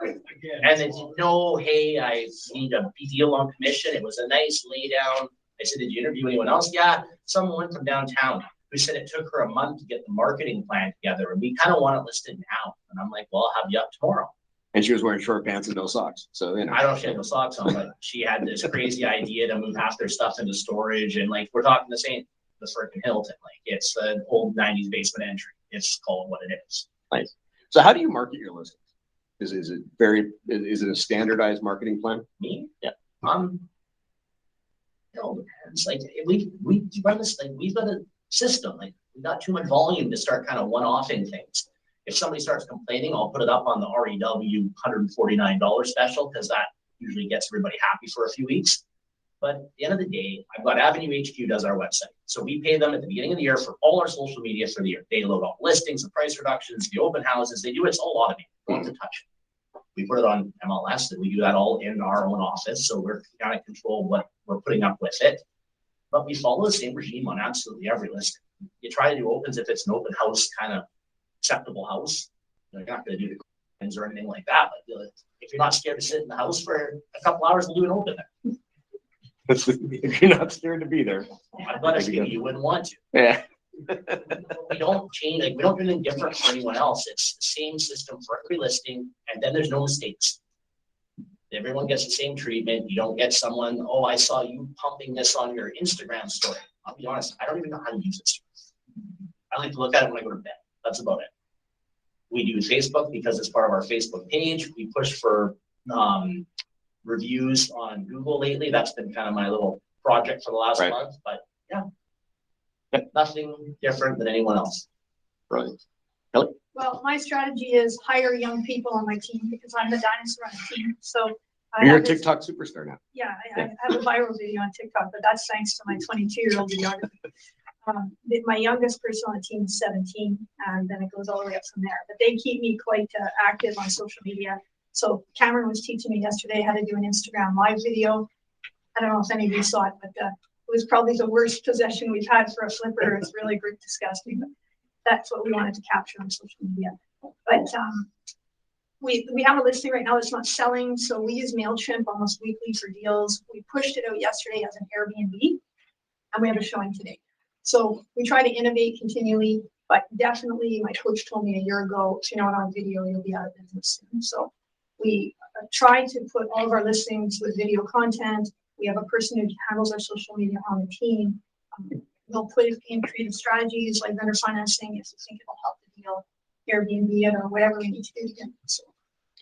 it. And then, no, hey, I need a deal on commission. It was a nice lay down. I said, did you interview anyone else? Yeah, someone from downtown. who said it took her a month to get the marketing plan together, and we kind of want it listed now. And I'm like, well, I'll have you up tomorrow. And she was wearing short pants and no socks. So, you know. I don't know if she had no socks on, but she had this crazy idea to move half their stuff into storage. And like, we're talking the freaking Hilton. Like, it's an old 90s basement entry. It's called what it is. Nice. So how do you market your listings? Is it a standardized marketing plan? Me? Yeah. It all depends. Like, we run this, like, we've got a system. Like, we've got too much volume to start kind of one-offing things. If somebody starts complaining, I'll put it up on the REW $149 special, because that usually gets everybody happy for a few weeks. But at the end of the day, I've got Avenue HQ does our website. So we pay them at the beginning of the year for all our social media for the year. They load all listings, the price reductions, the open houses. They do it. It's all automated. We don't have to touch it. We put it on MLS, and we do that all in our own office. So we're kind of control what we're putting up with it. But we follow the same regime on absolutely every listing. You try to do opens if it's an open house kind of acceptable house. You're not going to do the things or anything like that. But if you're not scared to sit in the house for a couple hours, we'll do an open there. If you're not scared to be there. I've got a few you wouldn't want to. Yeah. We don't change, like, we don't do anything different from anyone else. It's the same system for every listing, and then there's no mistakes. Everyone gets the same treatment. You don't get someone, oh, I saw you pumping this on your Instagram story. I'll be honest, I don't even know how to use it. I like to look at it when I go to bed. That's about it. We do Facebook because it's part of our Facebook page. We push for reviews on Google lately. That's been kind of my little project for the last month, but yeah, nothing different than anyone else. Right. Kelly? Well, my strategy is hire young people on my team because I'm the dinosaur on the team. So You're a TikTok superstar now. Yeah, I have a viral video on TikTok, but that's thanks to my 22-year-old videographer. My youngest person on the team is 17, and then it goes all the way up from there. But they keep me quite active on social media. So Cameron was teaching me yesterday how to do an Instagram live video. I don't know if any of you saw it, but it was probably the worst possession we've had for a flipper. It's really disgusting, but that's what we wanted to capture on social media. But we have a listing right now that's not selling, so we use MailChimp almost weekly for deals. We pushed it out yesterday as an Airbnb, and we have a showing today. So we try to innovate continually, but definitely my coach told me a year ago, if you're not on video, you'll be out of business soon. So we try to put all of our listings with video content. We have a person who handles our social media on the team. We'll put in creative strategies like vendor financing if we think it'll help the deal, Airbnb it, or whatever we need to do again. So.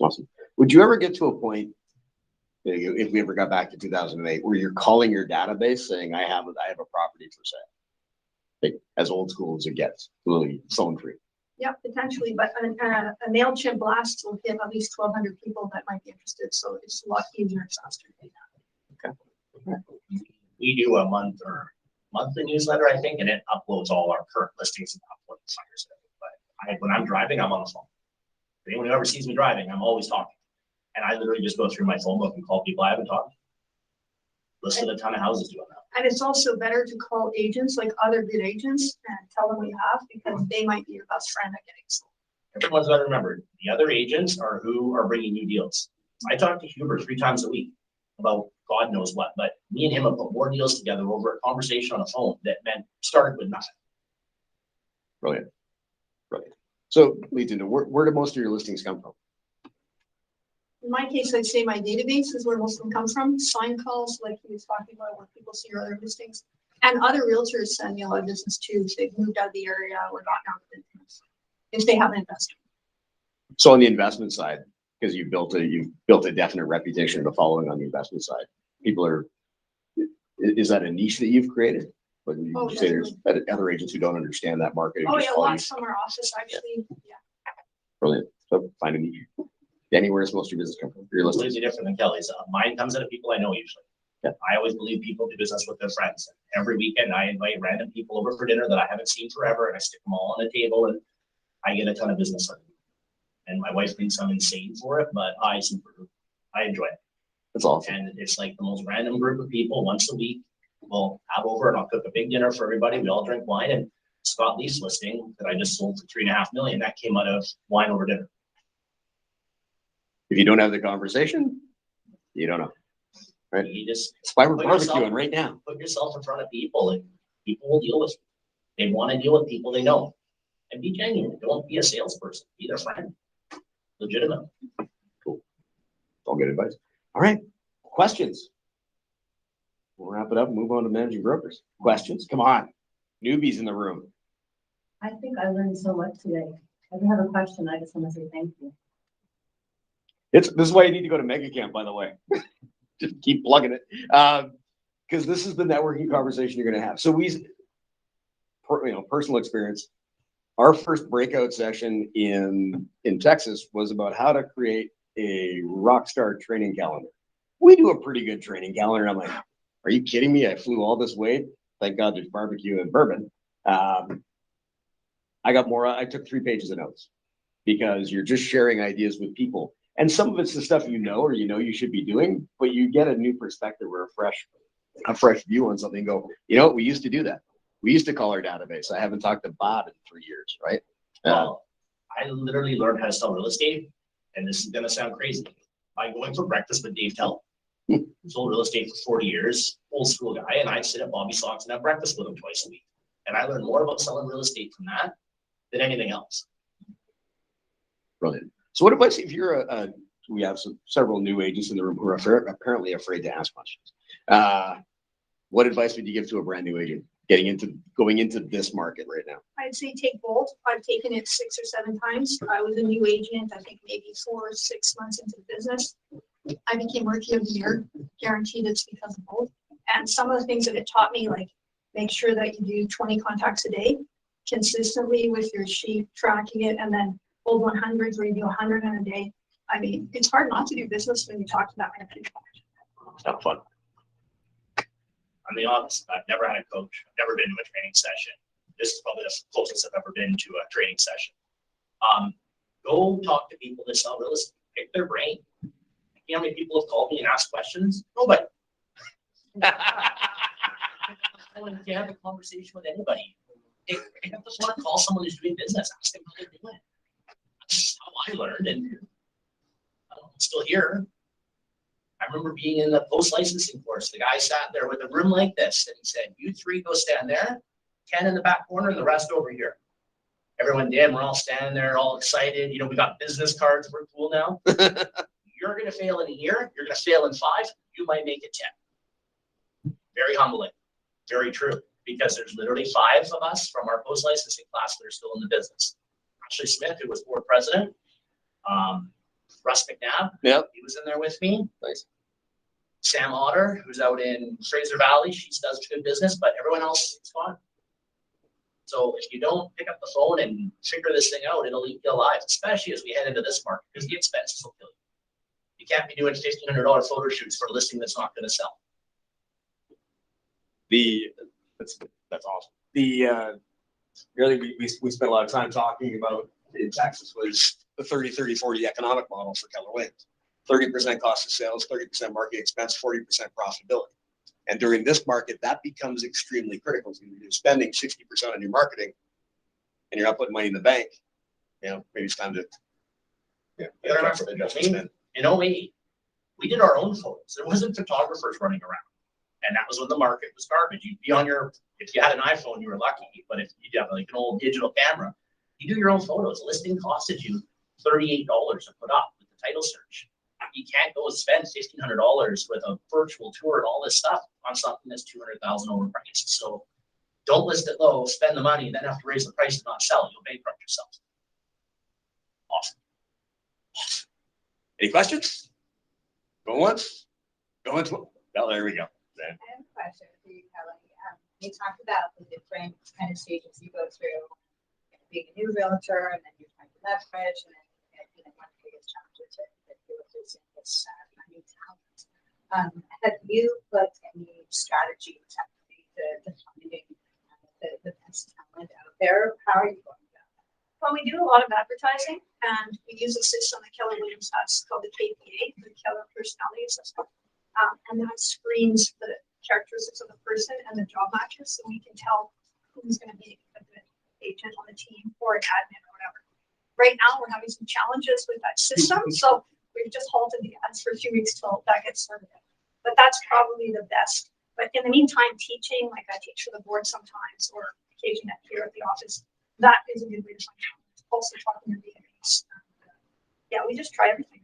Awesome. Would you ever get to a point, if we ever got back to 2008, where you're calling your database saying, I have a property for sale? Like, as old school as it gets, really phone free. Yeah, potentially, but a MailChimp blast will hit at least 1,200 people that might be interested. So it's a lot easier and faster. Okay. We do a monthly newsletter, I think, and it uploads all our current listings and uploads fires. But when I'm driving, I'm on the phone. Anyone who ever sees me driving, I'm always talking. And I literally just go through my phone book and call people I haven't talked to. Listed a ton of houses doing that. And it's also better to call agents, like other good agents, and tell them what you have, because they might be your best friend at getting sold. Everyone's got to remember, the other agents are who are bringing new deals. I talk to Huber 3 times a week about God knows what, but me and him have put more deals together over a conversation on the phone that started with nothing. Brilliant. Brilliant. So leads into where do most of your listings come from? In my case, I'd say my database is where most of them come from. Sign calls, like he was talking about, where people see your other listings. And other realtors send me a lot of business too. If they've moved out of the area or gotten out of business, if they have an investor. So on the investment side, because you've built a definite reputation of following on the investment side, is that a niche that you've created? Like you say there's other agents who don't understand that market. Oh yeah, lots from our office actually. Yeah. Brilliant. So find a niche. Danny, where does most of your business come from? Your listings? Completely different than Kelly's. Mine comes out of people I know usually. Yeah. I always believe people do business with their friends. Every weekend I invite random people over for dinner that I haven't seen forever, and I stick them all on the table, and I get a ton of business on it. And my wife thinks I'm insane for it, but I enjoy it. That's awesome. And it's like the most random group of people once a week. We'll have over and I'll cook a big dinner for everybody. We all drink wine. And Scott Leaf's listing that I just sold for $3.5 million, that came out of wine over dinner. If you don't have the conversation, you don't know. Right? You just That's why we're barbecuing right now. Put yourself in front of people and people will deal with you. They want to deal with people they know. And be genuine. Don't be a salesperson. Be their friend. Legitimate. All good advice. All right, questions? We'll wrap it up and move on to managing brokers. Questions? Come on. Newbies in the room. I think I learned so much today. If you have a question, I just want to say thank you. This is why you need to go to Mega Camp, by the way. Just keep plugging it. Because this is the networking conversation you're going to have. So personal experience. Our first breakout session in Texas was about how to create a rock star training calendar. We do a pretty good training calendar. And I'm like, are you kidding me? I flew all this way. Thank God there's barbecue and bourbon. I took 3 pages of notes because you're just sharing ideas with people. And some of it's the stuff or you should be doing, but you get a new perspective or a fresh view on something. Go, we used to do that. We used to call our database. I haven't talked to Bob in 3 years, right? Well, I literally learned how to sell real estate, and this is gonna sound crazy, by going for breakfast with Dave Tell. Sold real estate for 40 years, old school guy, and I'd sit at Bobby Sox and have breakfast with him twice a week. And I learned more about selling real estate from that than anything else. Brilliant. So what advice, if you're we have several new agents in the room who are apparently afraid to ask questions. What advice would you give to a brand new agent going into this market right now? I'd say take bold. I've taken it 6 or 7 times. I was a new agent, I think maybe 4 or 6 months into the business. I became Rookie of the Year, guaranteed it's because of both. And some of the things that it taught me, like make sure that you do 20 contacts a day consistently with your sheet, tracking it, and then old 100s where you do 100 in a day. I mean, it's hard not to do business when you talk to that many people. It's not fun. I'm the honest. I've never had a coach. I've never been to a training session. This is probably the closest I've ever been to a training session. Go talk to people that sell real estate. Pick their brain. You know how many people have called me and asked questions? Nobody. I want to have a conversation with anybody. If I just want to call someone who's doing business, ask them how they're doing. That's how I learned, and I'm still here. I remember being in the post-licensing course. The guy sat there with a room like this, and he said, "You 3 go stand there, 10 in the back corner, and the rest over here." Everyone did. We're all standing there, all excited. We got business cards. We're cool now. You're going to fail in a year. You're going to fail in 5. You might make it 10. Very humbling. Very true. Because there's literally 5 of us from our post-licensing class that are still in the business. Ashley Smith, who was board president. Russ McNabb. Yep. He was in there with me. Nice. Sam Otter, who's out in Fraser Valley. She does good business, but everyone else is gone. So if you don't pick up the phone and figure this thing out, it'll eat you alive, especially as we head into this market, because the expenses will kill you. You can't be doing $1,500 photo shoots for a listing that's not going to sell. That's awesome. Really, we spent a lot of time talking about in Texas was the 30-30-40 economic model for Keller Williams. 30% cost of sales, 30% marketing expense, 40% profitability. And during this market, that becomes extremely critical. So you're spending 60% on your marketing and you're not putting money in the bank. Maybe it's time to In 08, we did our own photos. There wasn't photographers running around. And that was when the market was garbage. You'd be if you had an iPhone, you were lucky. But if you have like an old digital camera, you do your own photos. A listing costed you $38 to put up with the title search. You can't go and spend $1,500 with a virtual tour and all this stuff on something that's $200,000 overpriced. So don't list it low, spend the money, and then have to raise the price and not sell it. You'll bankrupt yourself. Awesome. Any questions? Going once? Going twice? Oh, there we go. I have a question for you, Kelly. You talked about the different kind of stages you go through, being a new realtor, and then you're trying to leverage, and then one of the biggest challenges that you're facing is finding talent. Have you put any strategies actually to finding the best talent out there? How are you going about that? Well, we do a lot of advertising, and we use a system that Keller Williams has called the KPA, the Keller Personality Assessment. And that screens the characteristics of the person and the job matches, so we can tell who's going to be a good agent on the team or an admin or whatever. Right now, we're having some challenges with that system, so we've just halted the ads for a few weeks till that gets sorted out. But that's probably the best. But in the meantime, teaching, like I teach for the board sometimes, or occasion at here at the office. That is a good way to find out. Also talking to database. Yeah, we just try everything.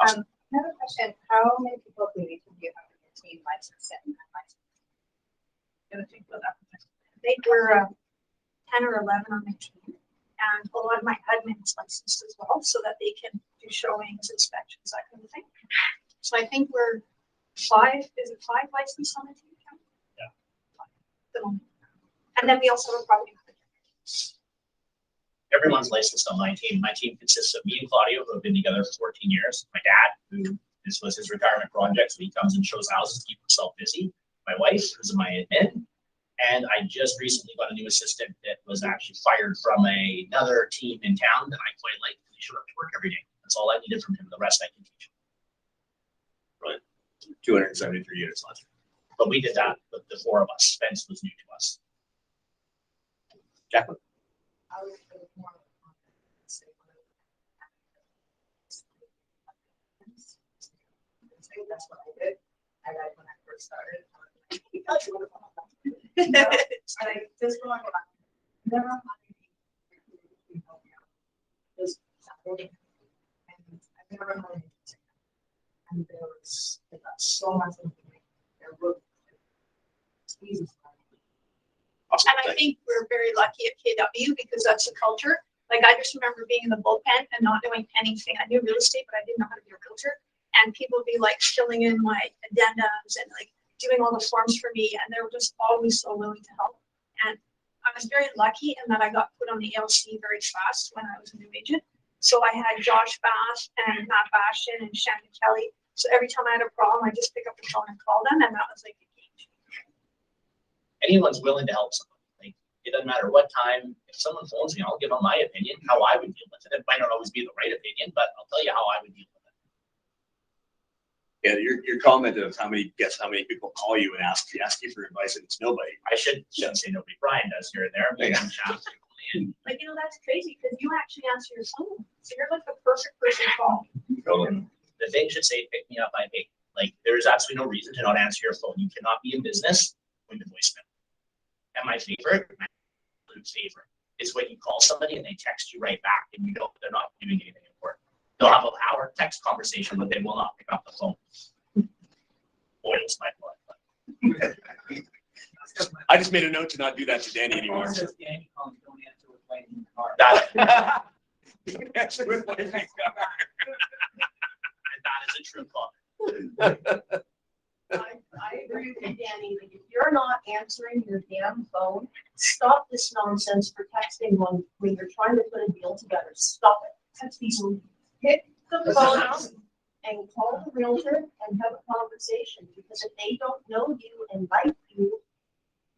I have a question. How many people do you have in your team license and non-licensed? Gonna think about that. I think we're 10 or 11 on my team, and a lot of my admin is licensed as well, so that they can do showings, inspections, that kind of thing. So I think we're 5. Is it 5 licensed on the team? Yeah. So, and then we also have a property manager. Everyone's licensed on my team. My team consists of me and Claudio, who have been together for 14 years. My dad, who this was his retirement project, so he comes and shows houses to keep himself busy. My wife, who's my admin, and I just recently got a new assistant that was actually fired from another team in town that I quite like. He showed up to work every day. That's all I needed from him. The rest I can teach him. Right. 273 units left. But we did that with the 4 of us. Spence was new to us. Jacqueline? I would go more of a say that's what I did. I read when I first started. And I just going on. Never had any help me out. Just and I never had any. And there was they got so much information. There were it's easy. And I think we're very lucky at KW because that's the culture. Like I just remember being in the bullpen and not knowing anything. I knew real estate, but I didn't know how to be a realtor. And people would be like filling in my addendums and like doing all the forms for me. And they were just always so willing to help. And I was very lucky in that I got put on the ALC very fast when I was a new agent. So I had Josh Bass and Matt Bastion and Shannon Kelly. So every time I had a problem, I just pick up the phone and call them. And that was like a game changer. Anyone's willing to help someone. Like it doesn't matter what time. If someone phones me, I'll give them my opinion, how I would deal with it. It might not always be the right opinion, but I'll tell you how I would deal with it. Yeah, your comment of how many people call you and ask you for advice, and it's nobody. I shouldn't say nobody. Brian does here and there. Maybe I'm shafting. Like, that's crazy because you actually answer your phone. So you're like the perfect person to call. The thing should say, pick me up by pay. Like, there's absolutely no reason to not answer your phone. You cannot be in business when the voicemail. And my absolute favorite, is when you call somebody and they text you right back and you know they're not doing anything important. They'll have an hour text conversation, but they will not pick up the phone. Boils my blood. I just made a note to not do that to Danny anymore. Danny calls, don't answer with playing in the car. That Actually, with my next car. is a true call. I agree with you, Danny. Like, if you're not answering your damn phone, stop this nonsense for texting when you're trying to put a deal together. Stop it. Text these. Pick the phone up and call the realtor and have a conversation. Because if they don't know you and like you,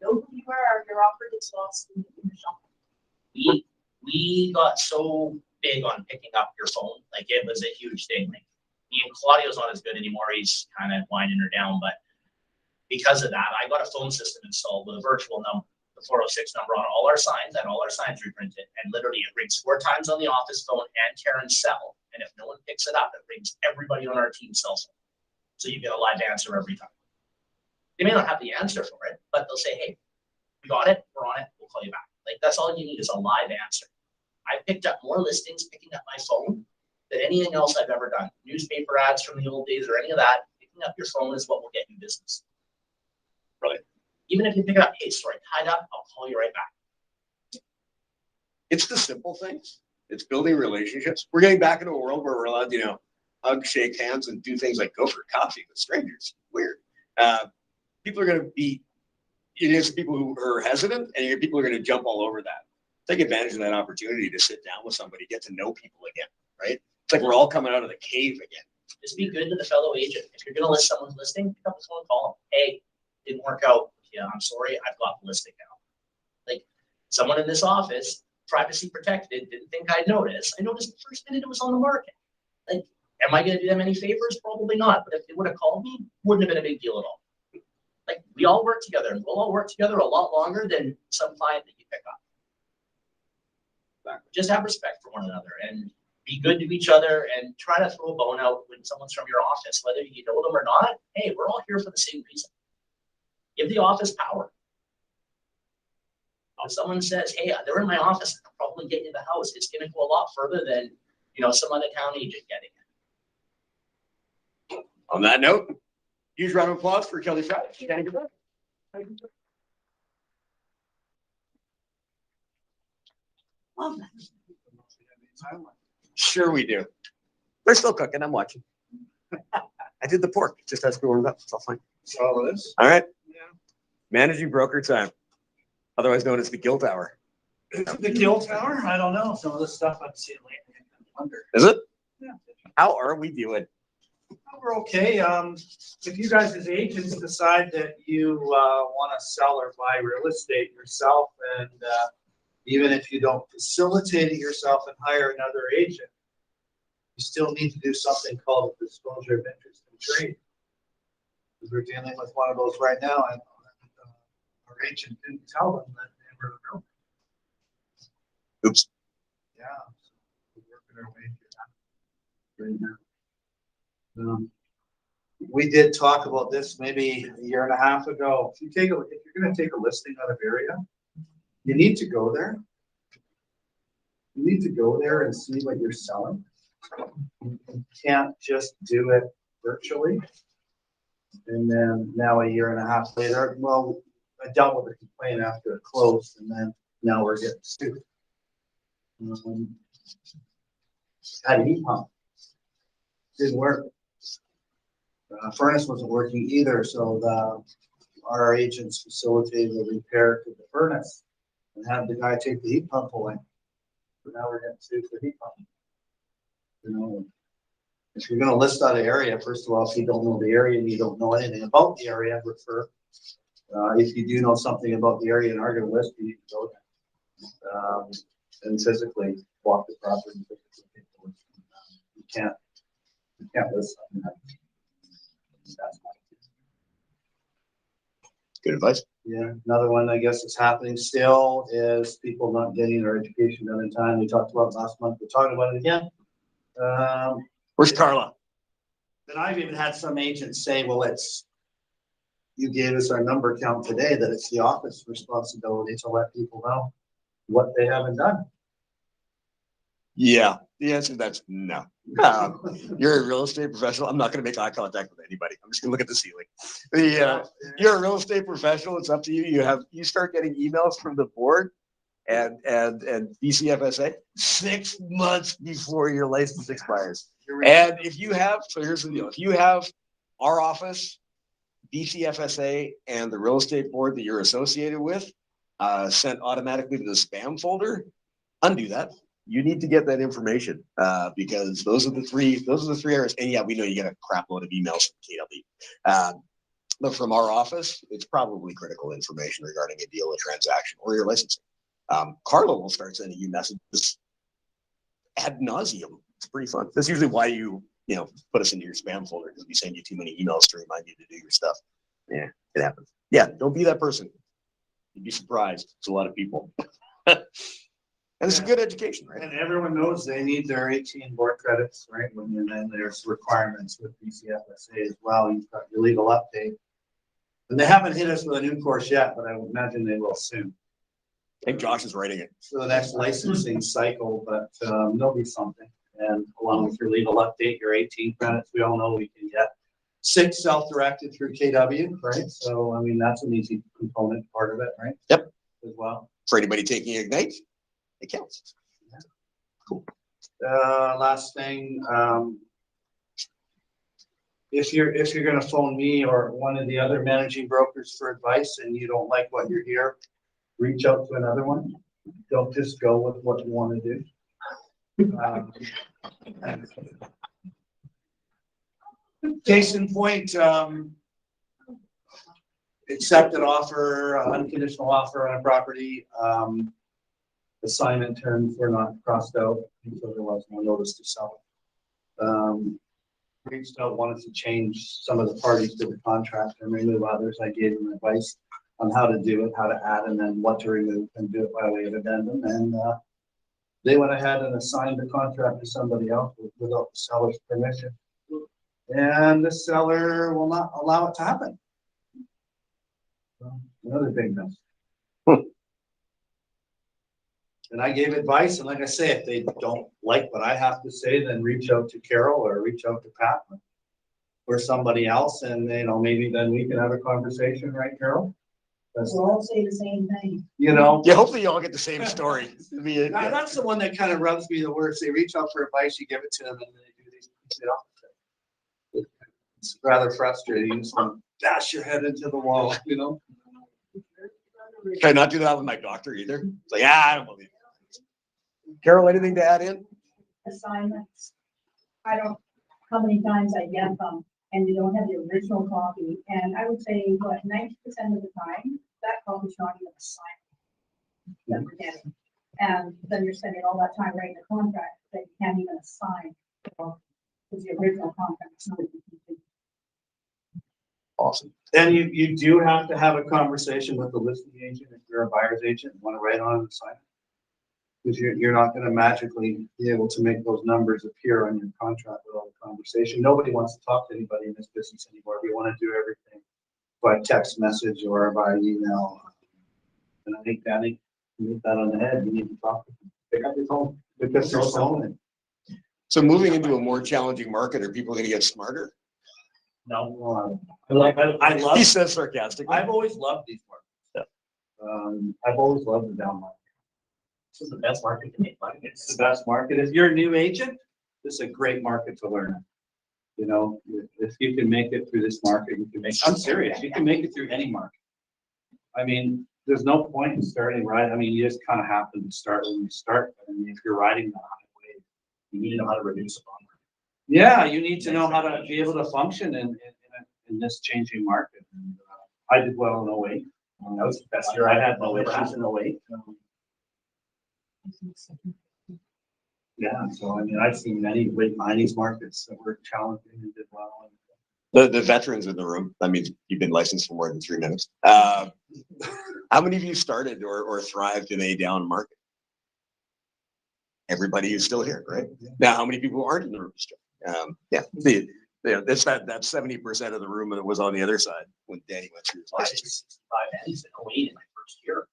know who you are, your offer gets lost in the shuffle. We got so big on picking up your phone, like it was a huge thing. Like, me and Claudio's not as good anymore. He's kind of winding her down, but because of that, I got a phone system installed with a virtual number, the 406 number on all our signs, and all our signs reprinted. And literally, it rings 4 times on the office phone and Karen's cell. And if no one picks it up, it rings everybody on our team's cell phone. So you get a live answer every time. They may not have the answer for it, but they'll say, "Hey, we got it. We're on it. We'll call you back." Like that's all you need is a live answer. I picked up more listings picking up my phone than anything else I've ever done. Newspaper ads from the old days or any of that. Picking up your phone is what will get you business. Right. Even if you pick it up, "Hey, sorry, tied up. I'll call you right back." It's the simple things. It's building relationships. We're getting back into a world where we're allowed, hug, shake hands, and do things like go for coffee with strangers. Weird. People are going to be, some people who are hesitant, and people are going to jump all over that. Take advantage of that opportunity to sit down with somebody, get to know people again, right? It's like we're all coming out of the cave again. Just be good to the fellow agent. If you're going to list someone's listing, pick up the phone and call them. "Hey, didn't work out. Yeah, I'm sorry. I've got the listing now." Like someone in this office, privacy protected, didn't think I'd notice. I noticed the first minute it was on the market. Like, am I going to do them any favors? Probably not. But if they would have called me, wouldn't have been a big deal at all. Like we all work together, and we'll all work together a lot longer than some client that you pick up. Just have respect for one another and be good to each other, and try to throw a bone out when someone's from your office, whether you know them or not. Hey, we're all here for the same reason. Give the office power. if someone says, hey, they're in my office, I'll probably get you the house, it's gonna go a lot further than, some other town agent getting it. On that note, huge round of applause for Kelly Fry. Sure we do. They're still cooking. I'm watching. I did the pork. It just has to be warmed up. It's all fine. So it is. All right. Yeah. Managing broker time, otherwise known as the guilt hour. The Guild Tower? I don't know. Some of the stuff I've seen lately. I wonder. Is it? Yeah. How are we doing? We're okay. If you guys as agents decide that you want to sell or buy real estate yourself, and even if you don't facilitate it yourself and hire another agent, you still need to do something called a disclosure of interest in trade. Because we're dealing with one of those right now, and our agent didn't tell them that they were a realtor. Oops. Yeah, so we're working our way through that right now. We did talk about this maybe a year and a half ago. If you're going to take a listing out of area, you need to go there. You need to go there and see what you're selling. You can't just do it virtually. And then now a year and a half later, well, I dealt with a complaint after it closed, and then now we're getting sued. Had a heat pump. Didn't work. Furnace wasn't working either, so our agents facilitated a repair to the furnace and had the guy take the heat pump away. So now we're getting sued for heat pump. If you're going to list out an area, first of all, if you don't know the area and you don't know anything about the area, refer. If you do know something about the area and are going to list, you need to go there and physically walk the property. You can't list something. Good advice. Yeah, another one I guess that's happening still is people not getting their education done in time. We talked about it last month. We're talking about it again. Where's Carla? And I've even had some agents say, well, you gave us our number count today, that it's the office responsibility to let people know what they haven't done. Yeah, the answer to that's no. You're a real estate professional. I'm not going to make eye contact with anybody. I'm just going to look at the ceiling. You're a real estate professional. It's up to you. You start getting emails from the board and BCFSA 6 months before your license expires. And if you have, so here's the deal: if you have our office, BCFSA, and the real estate board that you're associated with sent automatically to the spam folder, undo that. You need to get that information because those are the three areas. And yeah, we know you get a crap load of emails from KW. But from our office, it's probably critical information regarding a deal, a transaction, or your licensing. Carla will start sending you messages ad nauseum. It's pretty fun. That's usually why you put us into your spam folder, because we send you too many emails to remind you to do your stuff. Yeah, it happens. Yeah, don't be that person. You'd be surprised. It's a lot of people. And it's a good education, right? And everyone knows they need their 18 board credits, right? And then there's requirements with BCFSA as well. You've got your legal update. And they haven't hit us with a new course yet, but I would imagine they will soon. I think Josh is writing it. For the next licensing cycle, but there'll be something. And along with your legal update, your 18 credits, we all know we can get 6 self-directed through KW, right? So, I mean, that's an easy component part of it, right? Yep. As well. For anybody taking Ignite, it counts. Yeah. Cool. Last thing, if you're going to phone me or one of the other managing brokers for advice and you don't like what you hear, reach out to another one. Don't just go with what you want to do. Case in point, accepted offer, unconditional offer on a property. Assignment terms were not crossed out, so there was no notice to sell. Reached out, wanted to change some of the parties to the contract and remove others. I gave them advice on how to do it, how to add, and then what to remove and do it by way of addendum. And they went ahead and assigned the contract to somebody else without the seller's permission. And the seller will not allow it to happen. So, another big mess. And I gave advice, and like I say, if they don't like what I have to say, then reach out to Carol or reach out to Pat or somebody else, and maybe then we can have a conversation, right, Carol? We'll all say the same thing. You know, Yeah, hopefully you all get the same story. I mean, that's the one that kind of rubs me the worst. They reach out for advice, you give it to them, and then they do these the opposite. It's rather frustrating. You just want to dash your head into the wall, you know? Can I not do that with my doctor either? It's like, I don't believe it. Carol, anything to add in? Assignments. I don't, how many times I get them and you don't have the original copy. And I would say, what, 90% of the time, that copy's not even assigned. That we're getting. And then you're spending all that time writing a contract that you can't even assign. Because the original contract is not even complete. Awesome. And you do have to have a conversation with the listing agent if you're a buyer's agent and want to write on the side. Because you're not going to magically be able to make those numbers appear on your contract without a conversation. Nobody wants to talk to anybody in this business anymore. We want to do everything by text message or by email. And I think Danny, you hit that on the head. You need to talk to them. Pick up your phone. Pick up your phone. So moving into a more challenging market, are people going to get smarter? No, I love, He says sarcastically. I've always loved these markets. I've always loved the down market. this is the best market to make money. It's the best market. If you're a new agent, this is a great market to learn. You know, if you can make it through this market, you can make, I'm serious, you can make it through any market. I mean, there's no point in starting right. I mean, you just kind of have to start when you start. I mean, if you're riding the highway, You need to know how to reduce it on. yeah, you need to know how to be able to function in this changing market. And, I did well in 08. That was the best year I had no issues in 08. Yeah, so I mean, I've seen many late 90s markets that were challenging and did well. The veterans in the room, that means you've been licensed for more than 3 minutes. How many of you started or thrived in a down market? Everybody who's still here, right? Now, how many people aren't in the room still? It's that 70% of the room that was on the other side when Danny went through his I license. was 65 Eds in 08 in my first year.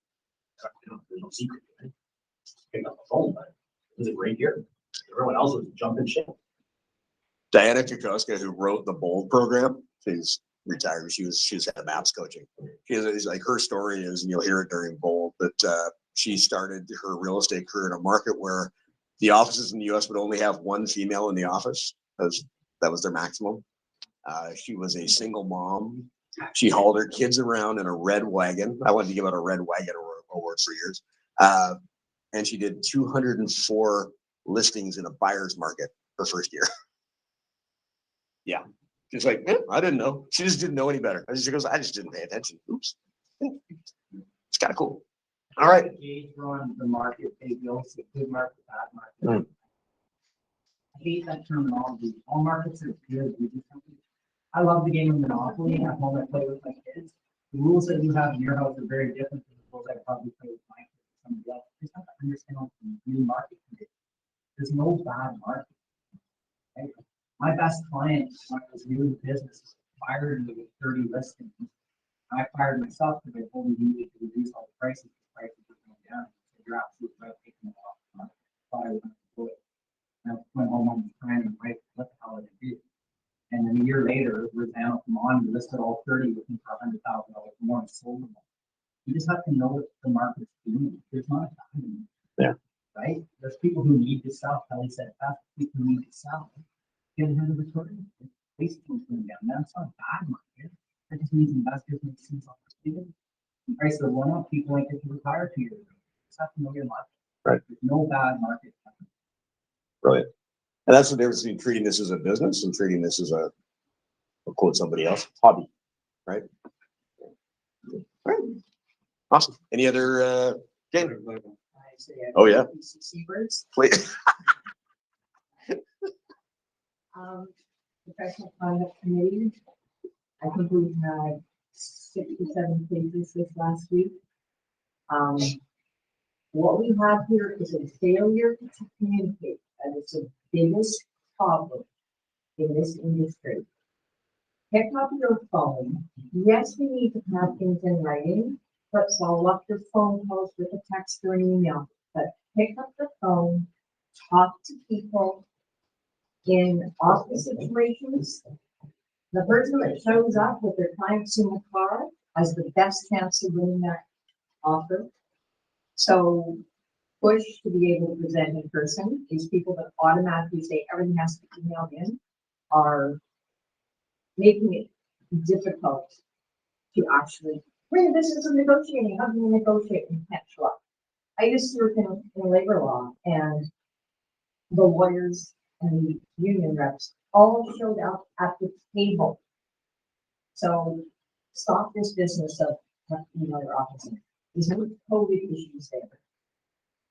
There's no secret to it. Picked up the phone, but it was a great year. Everyone else was jumping ship. Diana Kukoska, who wrote the Bold program, she's retired. She was head of maps coaching. She's like, her story is, and you'll hear it during Bold, but she started her real estate career in a market where the offices in the US would only have one female in the office, because that was their maximum. She was a single mom. She hauled her kids around in a red wagon. I wanted to give out a red wagon award for years. And she did 204 listings in a buyer's market her first year. Yeah. She's like, I didn't know. She just didn't know any better. She goes, I just didn't pay attention. Oops. It's kind of cool. All right. Gauge run the market, they go to good market, bad market. I hate that terminology. All markets are good. I love the game of Monopoly. At home, I play with my kids. The rules that you have in your house are very different than the rules I probably play with my kids or somebody else. You just have to understand what the new market is. There's no bad market. Right? My best client when I was new in business fired me with 30 listings. I fired myself because I told him he needed to reduce all the prices. The prices were going down. So you're absolutely right, taking it off. I thought I was going to do it. And I went home on the time and right, what the hell did I do? And then a year later, Rosanna from on, we listed all 30 with me for $100,000 more and sold them. You just have to know what the market's doing. There's not a time. Yeah. Right? There's people who need to sell. Kelly said, that's people who need to sell. Get ahead of the curve. Basically, going down. That's not a bad market. That just means investors make sense off the field. The price of one up, people ain't get to retire 2 years ago. You just have to know your market. Right. There's no bad market. Brilliant. And that's the difference between treating this as a business and treating this as a quote somebody else, hobby, right? All right. Awesome. Any other game? Oh yeah. Seabirds. Please. Professional conduct committee. I think we had 67 cases this last week. What we have here is a failure to communicate. That is the biggest problem in this industry. Pick up your phone. Yes, we need to have things in writing, but follow up your phone calls with a text or an email. But pick up the phone, talk to people in office situations. The person that shows up with their clients in the car has the best chance of winning that offer. So push to be able to present in person. These people that automatically say everything has to be emailed in are making it difficult to actually, when this is a negotiating, how do you negotiate and you can't show up? I used to work in labor law, and the lawyers and the union reps all showed up at the table. So stop this business of, your office. There's no COVID issues there.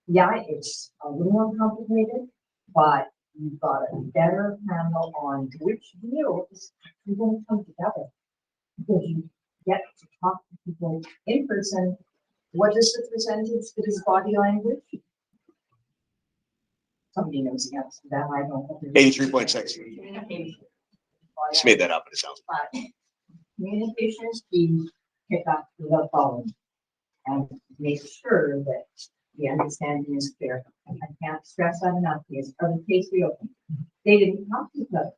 Yeah, it's a little more complicated, but you've got a better handle on which deal is actually going to come together. Because you get to talk to people in person. What is the percentage that is body language? Somebody knows the answer to that. I don't. 83.6. Communication. Just made that up, but it sounds. But communication is key. Pick up the phone and make sure that the understanding is clear. I can't stress that enough. Because for the case we opened, they didn't talk to each other.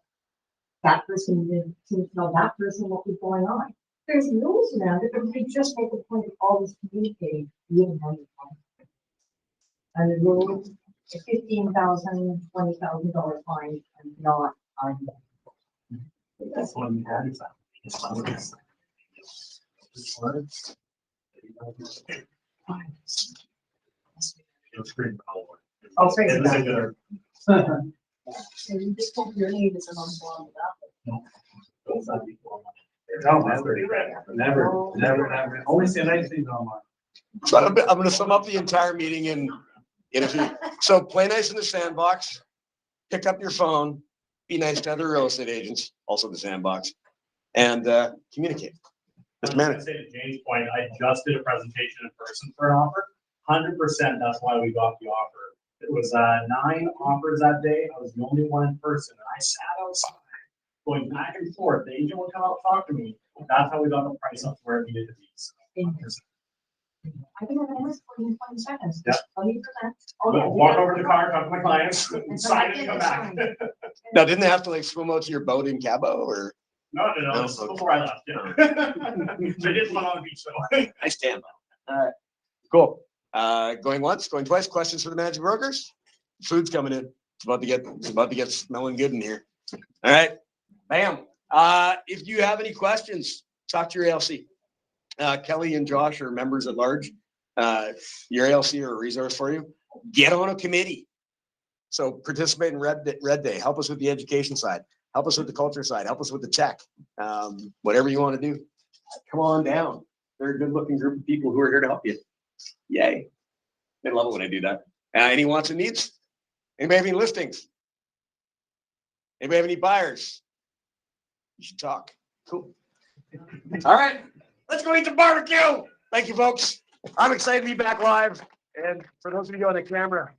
That person didn't seem to know that person what was going on. There's rules around it, but we just make a point of always communicating. And the rule is $15,000, $20,000 fine and not on. That's one we had. Oh, great. It was a good- And you just hope your name isn't on the bottom of that. No, never. Only say nice things online. So I'm gonna sum up the entire meeting in a few. So play nice in the sandbox, pick up your phone, be nice to other real estate agents, also the sandbox, and communicate. I was Mr. gonna Manager. say to James' point, I just did a presentation in person for an offer. 100%, that's why we got the offer. It was 9 offers that day. I was the only one in person, and I sat outside going back and forth. The agent would come out and talk to me. That's how we got the price up to where it needed to be. So, I think I'm asked for you in 20 seconds. Yeah. 20%. Oh, yeah. walk over to the car, talk to my clients, sign it, and come back. Now, didn't they have to like swim out to your boat in Cabo or? No, this is before I left. Yeah. They did one on the beach though. I stand by. All right, cool. Going once, going twice. Questions for the managing brokers? Food's coming in. It's about to get smelling good in here. All right, bam. If you have any questions, talk to your ALC. Kelly and Josh are members at large. Your ALC are a resource for you. Get on a committee. So participate in Red Day. Help us with the education side. Help us with the culture side. Help us with the tech. Whatever you want to do. Come on down. They're a good-looking group of people who are here to help you. Yay. I love it when I do that. Any wants and needs? Anybody have any listings? Anybody have any buyers? You should talk. Cool. All right. Let's go eat the barbecue. Thank you, folks. I'm excited to be back live. And for those of you on the camera,